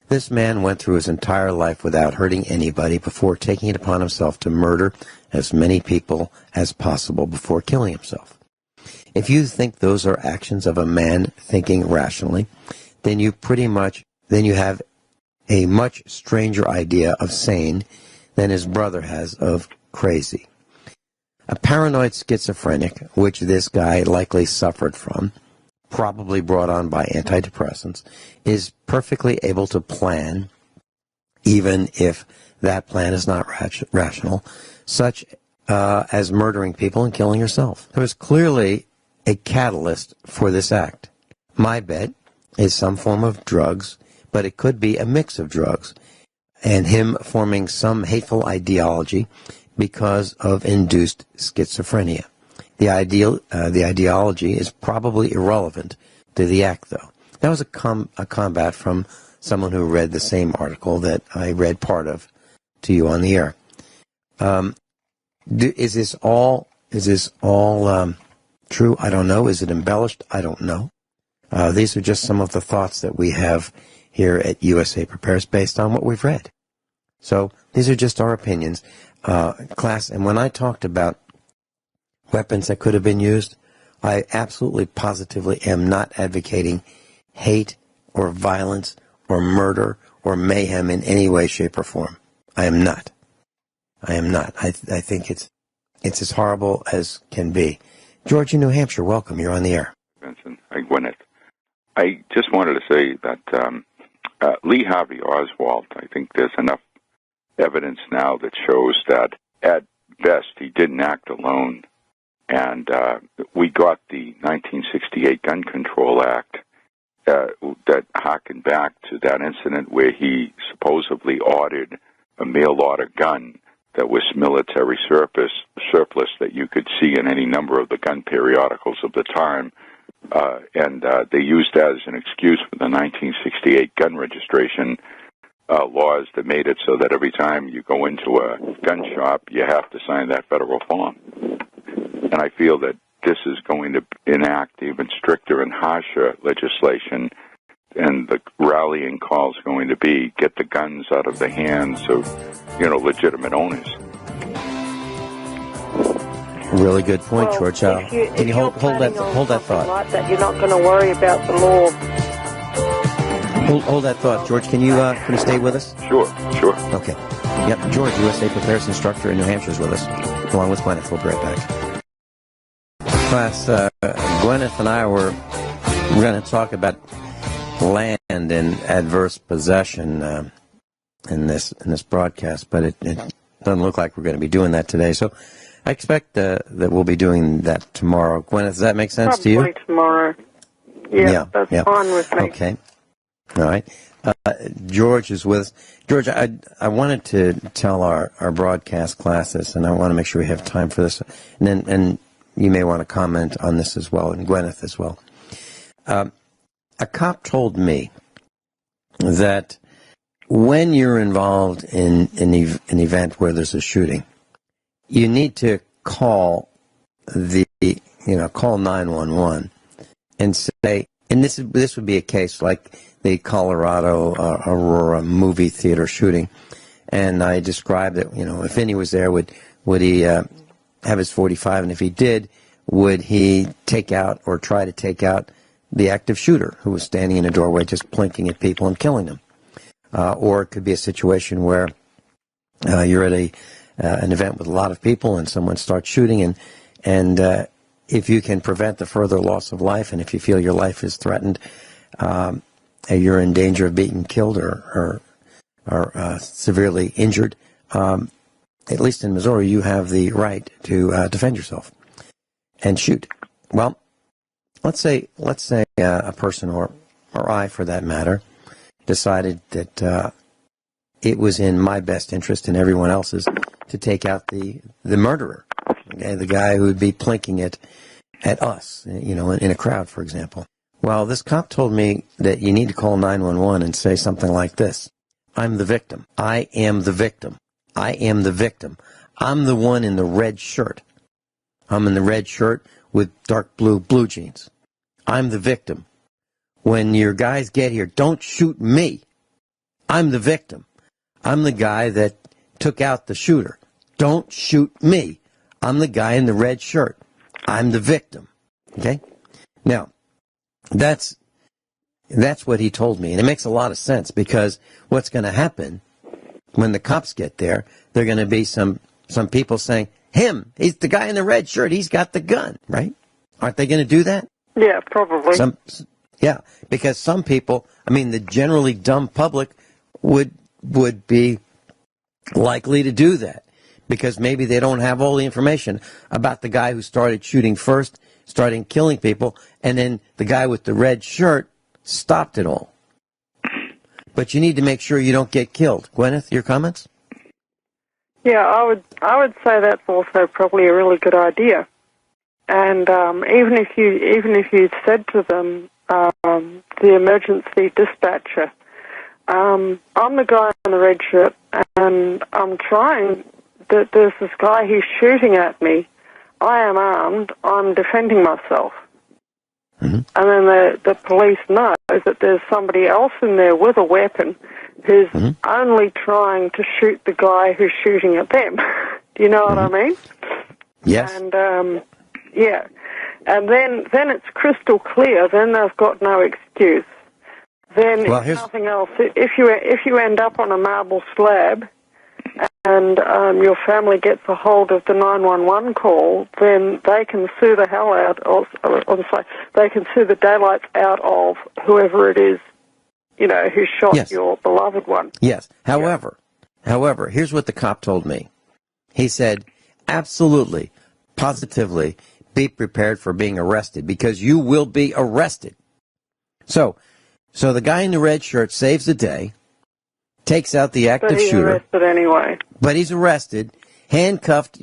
This man went through his entire life without hurting anybody before taking it upon himself to murder as many people as possible before killing himself. If you think those are actions of a man thinking rationally, then you have a much stranger idea of sane than his brother has of crazy. A paranoid schizophrenic, which this guy likely suffered from, probably brought on by antidepressants, is perfectly able to plan, even if that plan is not rational, such as murdering people and killing yourself. There was clearly a catalyst for this act. My bet is some form of drugs, but it could be a mix of drugs, and him forming some hateful ideology because of induced schizophrenia. The ideology is probably irrelevant to the act, though. That was a combat from someone who read the same article that I read part of to you on the air. Is this all true? I don't know. Is it embellished? I don't know. These are just some of the thoughts that we have here at USA Prepares based on what we've read. So these are just our opinions. Class, and when I talked about weapons that could have been used, I absolutely positively am not advocating hate or violence or murder or mayhem in any way, shape, or form. I am not. I think it's as horrible as can be. George in New Hampshire, welcome. You're on the air. Vincent, Guineith. I just wanted to say that Lee Harvey Oswald, I think there's enough evidence now that shows that at best he didn't act alone. And we got the 1968 Gun Control Act that harkened back to that incident where he supposedly ordered a mail-order gun that was military surplus that you could see in any number of the gun periodicals of the time. And they used that as an excuse for the 1968 gun registration laws that made it so that every time you go into a gun shop, you have to sign that federal form. And I feel that this is going to enact even stricter and harsher legislation, and the rallying call is going to be get the guns out of the hands of, legitimate owners. Really good point, George. Can you hold that thought? Like that, you're not going to worry about the law. Hold that thought, George. Can you stay with us? Sure. Okay. Yep, George, USA Prepares instructor in New Hampshire, is with us, along with Guineith. We'll be right back. Class, Guineith and I we're going to talk about land and adverse possession in this broadcast, but it doesn't look like we're going to be doing that today. So I expect that we'll be doing that tomorrow. Guineith, does that make sense to you? Probably tomorrow. Yeah, that's fine with me. Okay. All right. George is with us. George, I wanted to tell our broadcast classes, and I want to make sure we have time for this, and you may want to comment on this as well, and Guineith as well. A cop told me that when you're involved in an event where there's a shooting, you need to call call 911 and say, and this would be a case like the Colorado Aurora movie theater shooting, and I described that, if any was there, would he have his .45, and if he did, would he take out or try to take out the active shooter who was standing in a doorway just blinking at people and killing them? Or it could be a situation where you're at an event with a lot of people and someone starts shooting, and if you can prevent the further loss of life, and if you feel your life is threatened, you're in danger of being killed or severely injured, at least in Missouri, you have the right to defend yourself and shoot. Well, let's say a person or I, for that matter, decided that it was in my best interest and everyone else's to take out the murderer, okay, the guy who would be plinking it at us, in a crowd, for example. Well, this cop told me that you need to call 911 and say something like this: I'm the victim. I am the victim. I am the victim. I'm the one in the red shirt. I'm in the red shirt with dark blue jeans. I'm the victim. When your guys get here, don't shoot me. I'm the victim. I'm the guy that took out the shooter. Don't shoot me. I'm the guy in the red shirt. I'm the victim. Okay? Now, that's what he told me. And it makes a lot of sense, because what's going to happen when the cops get there, there are going to be some people saying, he's the guy in the red shirt, he's got the gun, right? Aren't they going to do that? Yeah, probably. Because some people, the generally dumb public would be likely to do that, because maybe they don't have all the information about the guy who started shooting first, starting killing people, and then the guy with the red shirt stopped it all. But you need to make sure you don't get killed. Guineith, your comments? Yeah, I would say that's also probably a really good idea. And even if you said to them, the emergency dispatcher, I'm the guy in the red shirt, and I'm trying. There's this guy, he's shooting at me. I am armed. I'm defending myself. Mm-hmm. And then the police know that there's somebody else in there with a weapon who's only trying to shoot the guy who's shooting at them. Do you know what I mean? Yes. And yeah, and then it's crystal clear. Then they've got no excuse. Then if nothing else, if you end up on a marble slab, and your family gets a hold of the 911 call, then they can sue the hell out of, they can sue the daylights out of whoever it is, who shot your beloved one. Yes. However, here's what the cop told me. He said, absolutely, positively, be prepared for being arrested, because you will be arrested. So the guy in the red shirt saves the day, takes out the active shooter. But he's arrested anyway. But he's arrested, handcuffed,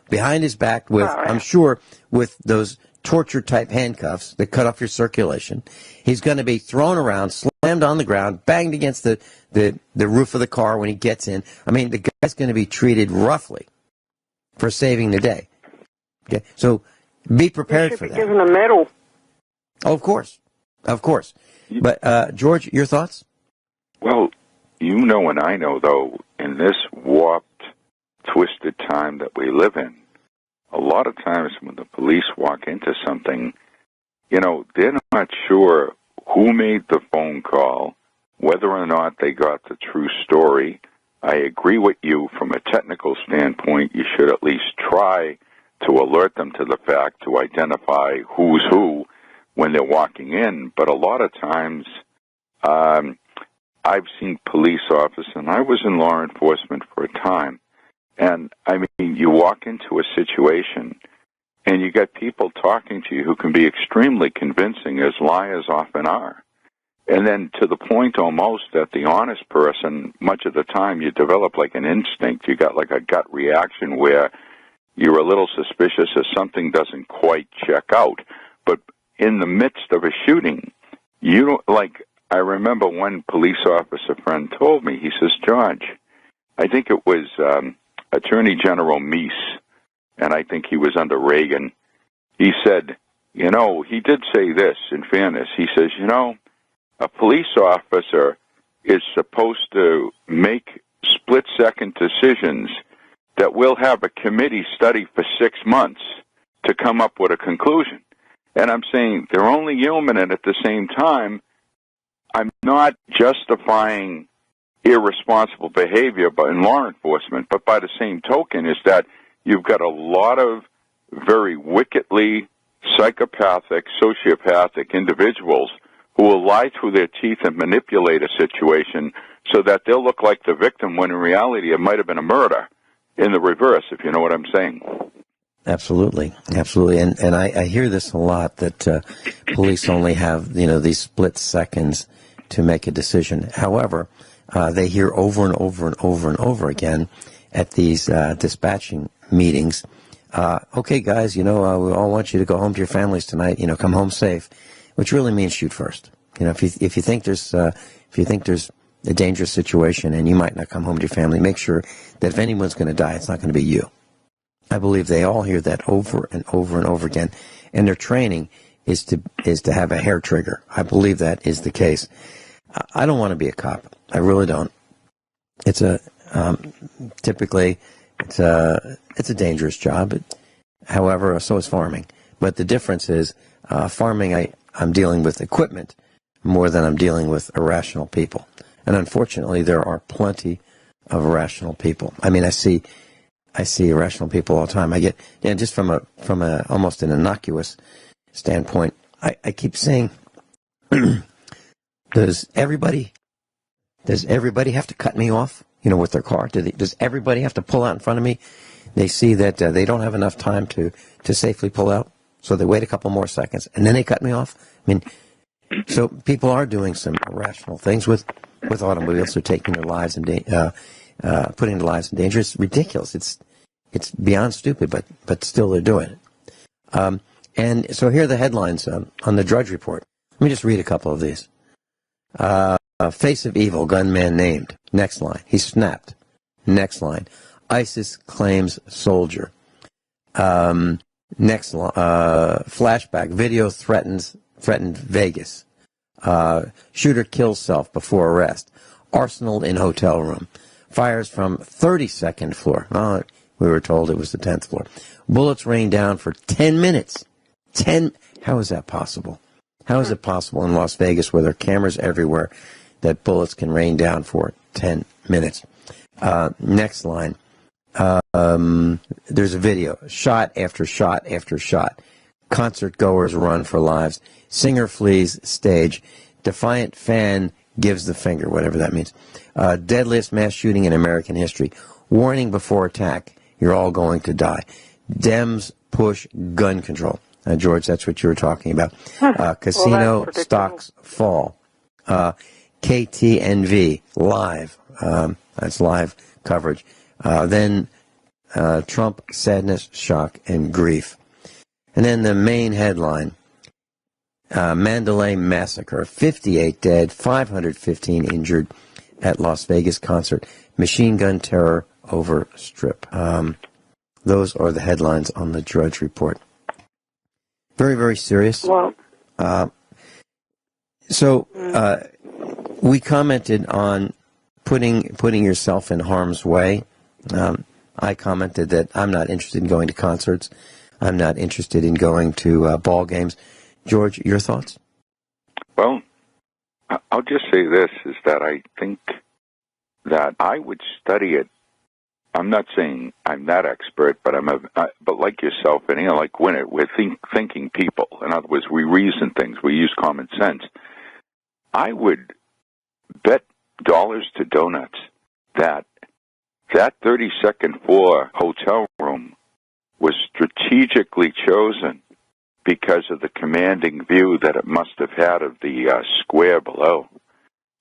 behind his back with, I'm sure, with those torture-type handcuffs that cut off your circulation. He's going to be thrown around, slammed on the ground, banged against the roof of the car when he gets in. I mean, the guy's going to be treated roughly for saving the day. Okay, so be prepared for that. He should be given a medal. Oh, of course. But, George, your thoughts? Well, and I know, though, in this warped, twisted time that we live in, a lot of times when the police walk into something, they're not sure who made the phone call, whether or not they got the true story. I agree with you from a technical standpoint. You should at least try to alert them to the fact, to identify who's who when they're walking in. But a lot of times, I've seen police officers, and I was in law enforcement for a time, and, you walk into a situation, and you get people talking to you who can be extremely convincing, as liars often are. And then to the point almost that the honest person, much of the time you develop like an instinct. You got like a gut reaction where you're a little suspicious if something doesn't quite check out. But in the midst of a shooting, you don't, I remember one police officer friend told me, he says, George, I think it was Attorney General Meese, and I think he was under Reagan. He said, he did say this, in fairness. He says, a police officer is supposed to make split-second decisions that will have a committee study for 6 months to come up with a conclusion. And I'm saying they're only human, and at the same time, I'm not justifying irresponsible behavior in law enforcement, but by the same token is that you've got a lot of very wickedly psychopathic, sociopathic individuals who will lie through their teeth and manipulate a situation so that they'll look like the victim when in reality it might have been a murder in the reverse, if you know what I'm saying. Absolutely. And I hear this a lot, that police only have, these split seconds to make a decision. However, they hear over and over and over and over again at these dispatching meetings, okay, guys, we all want you to go home to your families tonight, come home safe, which really means shoot first. If you think there's a dangerous situation and you might not come home to your family, make sure that if anyone's going to die, it's not going to be you. I believe they all hear that over and over and over again, and their training is to have a hair trigger. I believe that is the case. I don't want to be a cop. I really don't. It's typically it's a dangerous job. However, so is farming. But the difference is, farming, I'm dealing with equipment more than I'm dealing with irrational people. And unfortunately, there are plenty of irrational people. I see irrational people all the time. I get, just from a almost an innocuous standpoint, I keep saying, does everybody have to cut me off, with their car? Does everybody have to pull out in front of me? They see that they don't have enough time to safely pull out, so they wait a couple more seconds, and then they cut me off. So people are doing some irrational things with automobiles. They're taking their lives in putting their lives in danger. It's ridiculous. It's beyond stupid, but still they're doing it. And so here are the headlines on the Drudge Report. Let me just read a couple of these. Face of evil, gunman named. Next line. He snapped. Next line. ISIS claims soldier. Next line. Flashback. Video threatened Vegas. Shooter kills self before arrest. Arsenal in hotel room. Fires from 32nd floor. Oh, we were told it was the 10th floor. Bullets rain down for 10 minutes. How is that possible? How is it possible in Las Vegas, where there are cameras everywhere, that bullets can rain down for 10 minutes? Next line. There's a video. Shot after shot after shot. Concert goers run for lives. Singer flees stage. Defiant fan gives the finger, whatever that means. Deadliest mass shooting in American history. Warning before attack. You're all going to die. Dems push gun control. George, that's what you were talking about. Casino stocks fall. KTNV, live. That's live coverage. Then Trump, sadness, shock, and grief. And then the main headline, Mandalay Massacre, 58 dead, 515 injured at Las Vegas concert. Machine gun terror over Strip. Those are the headlines on the Drudge Report. Very, very serious. Well, we commented on putting yourself in harm's way. I commented that I'm not interested in going to concerts. I'm not interested in going to ball games. George, your thoughts? Well, I'll just say this, is that I think that I would study it. I'm not saying I'm that expert, but but like yourself, and like Guineith, we're thinking people. In other words, we reason things. We use common sense. I would bet dollars to donuts that 32nd floor hotel room was strategically chosen because of the commanding view that it must have had of the square below.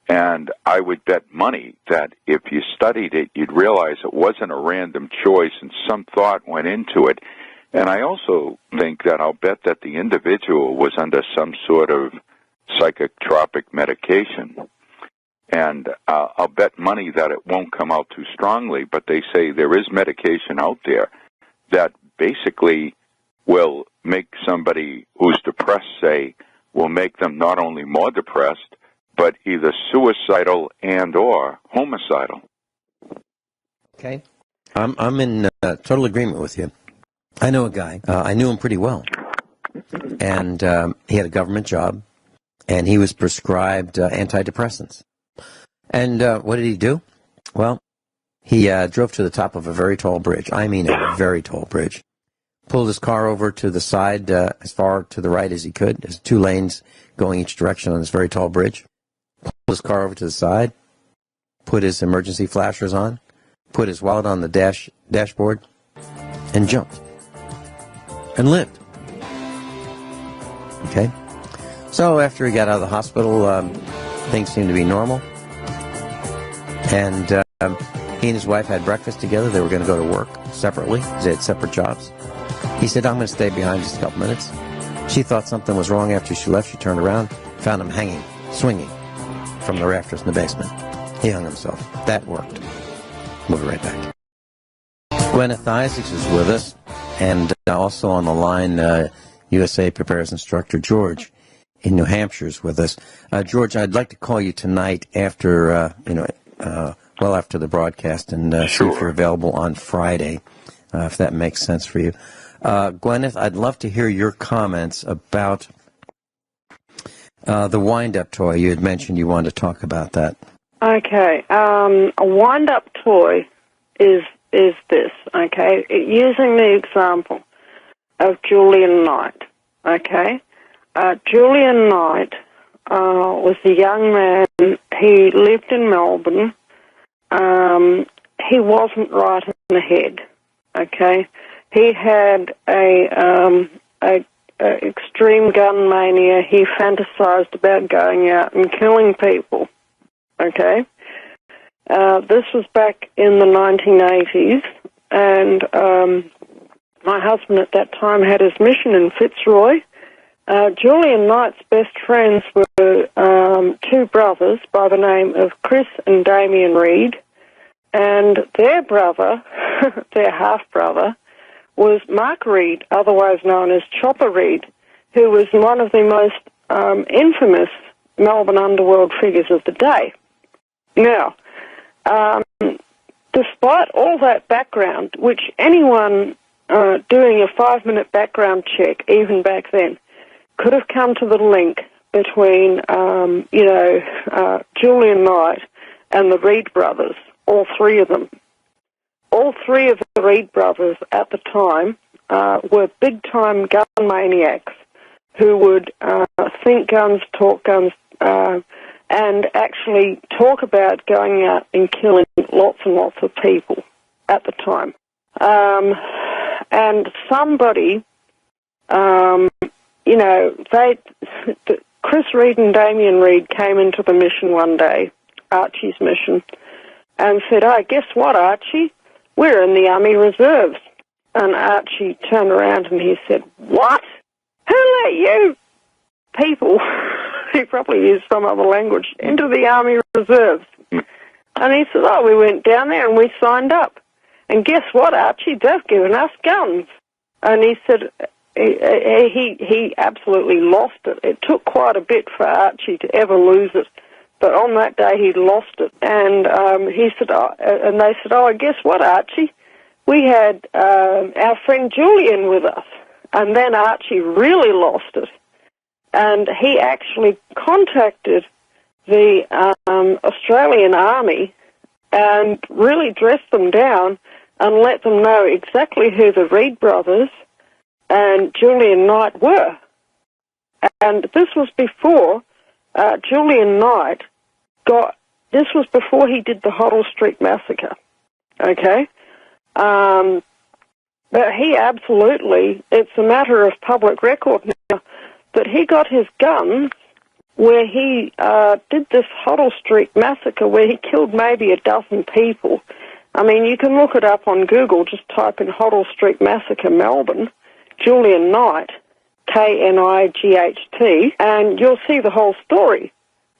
And I would bet money that if you studied it, you'd realize it wasn't a random choice and some thought went into it. And I also think that I'll bet that the individual was under some sort of psychotropic medication. And I'll bet money that it won't come out too strongly, but they say there is medication out there that basically will make somebody who's depressed, say, will make them not only more depressed, but either suicidal and or homicidal. Okay. I'm in total agreement with you. I know a guy. I knew him pretty well. And he had a government job, and he was prescribed antidepressants. And what did he do? Well, he drove to the top of a very tall bridge. I mean a very tall bridge. Pulled his car over to the side as far to the right as he could. There's 2 lanes going each direction on this very tall bridge. Pulled his car over to the side, put his emergency flashers on, put his wallet on the dashboard, and jumped. And lived. Okay? So after he got out of the hospital, things seemed to be normal. And he and his wife had breakfast together. They were going to go to work separately. They had separate jobs. He said, I'm going to stay behind just a couple minutes. She thought something was wrong after she left. She turned around, found him hanging, swinging from the rafters in the basement. He hung himself. That worked. We'll be right back. Guineith Isaacs is with us, and also on the line, USA Prepares instructor George in New Hampshire is with us. George, I'd like to call you tonight after, well after the broadcast, and see if you're available on Friday, if that makes sense for you. Guineith, I'd love to hear your comments about the wind-up toy. You had mentioned you wanted to talk about that. Okay. A wind-up toy is this, okay? Using the example of Julian Knight, okay? Julian Knight was a young man. He lived in Melbourne. He wasn't right in the head, okay? He had a extreme gun mania. He fantasized about going out and killing people. Okay? This was back in the 1980s, and my husband at that time had his mission in Fitzroy. Julian Knight's best friends were two brothers by the name of Chris and Damien Reed, and their brother, their half-brother, was Mark Reed, otherwise known as Chopper Reed, who was one of the most infamous Melbourne underworld figures of the day. Now, despite all that background, which anyone doing a 5-minute background check, even back then, could have come to the link between, Julian Knight and the Reed brothers, all three of them. All three of the Reed brothers at the time were big-time gun maniacs who would think guns, talk guns, and actually talk about going out and killing lots and lots of people at the time. And somebody, Chris Reed and Damien Reed came into the mission one day, Archie's mission, and said, "Oh, guess what, Archie? We're in the Army Reserves." And Archie turned around and he said, "What? Who let you people," he probably used some other language, "into the Army Reserves?" And he said, "Oh, we went down there and we signed up. And guess what, Archie? They've given us guns." And he said he absolutely lost it. It took quite a bit for Archie to ever lose it. But on that day, he lost it. And he said, and they said, "Oh, guess what, Archie? We had our friend Julian with us." And then Archie really lost it. And he actually contacted the Australian Army and really dressed them down and let them know exactly who the Reed brothers and Julian Knight were. And this was before Julian Knight this was before he did the Hoddle Street Massacre, okay? But he absolutely, it's a matter of public record now, that he got his guns where he did this Hoddle Street Massacre where he killed maybe a dozen people. I mean, you can look it up on Google, just type in Hoddle Street Massacre Melbourne, Julian Knight, Knight, and you'll see the whole story.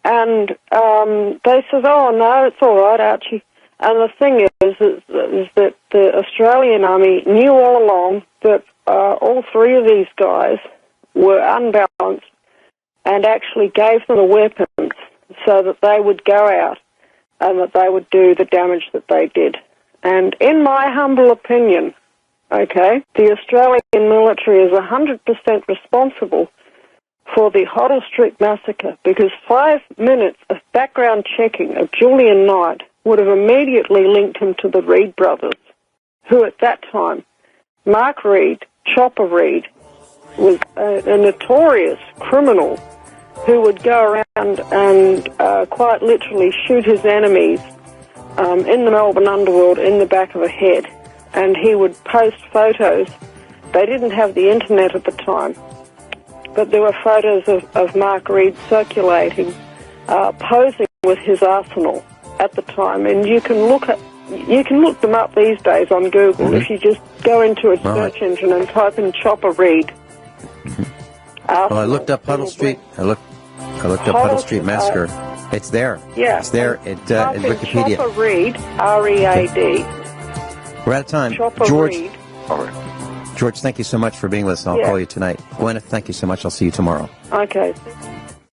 And they said, "Oh, no, it's all right, Archie." And the thing is that the Australian Army knew all along that all three of these guys were unbalanced and actually gave them the weapons so that they would go out and that they would do the damage that they did. And in my humble opinion, okay, the Australian military is 100% responsible for the Hoddle Street Massacre because 5 minutes of background checking of Julian Knight would have immediately linked him to the Reed brothers, who at that time, Mark Reed, Chopper Reed, was a notorious criminal who would go around and quite literally shoot his enemies in the Melbourne underworld in the back of the head. And he would post photos. They didn't have the internet at the time, but there were photos of Mark Reed circulating, posing with his arsenal at the time. And you can look them up these days on Google if you just go into a search engine and type in Chopper Reed. Well, I looked up Hoddle Street. I looked up Hoddle Street Massacre. It's there. Yeah. It's there in Wikipedia. Chopper Reed, R-E-A-D. We're out of time. Chopper George. Reed. All right. George, thank you so much for being with us. I'll call you tonight. Gwyneth, thank you so much. I'll see you tomorrow. Okay.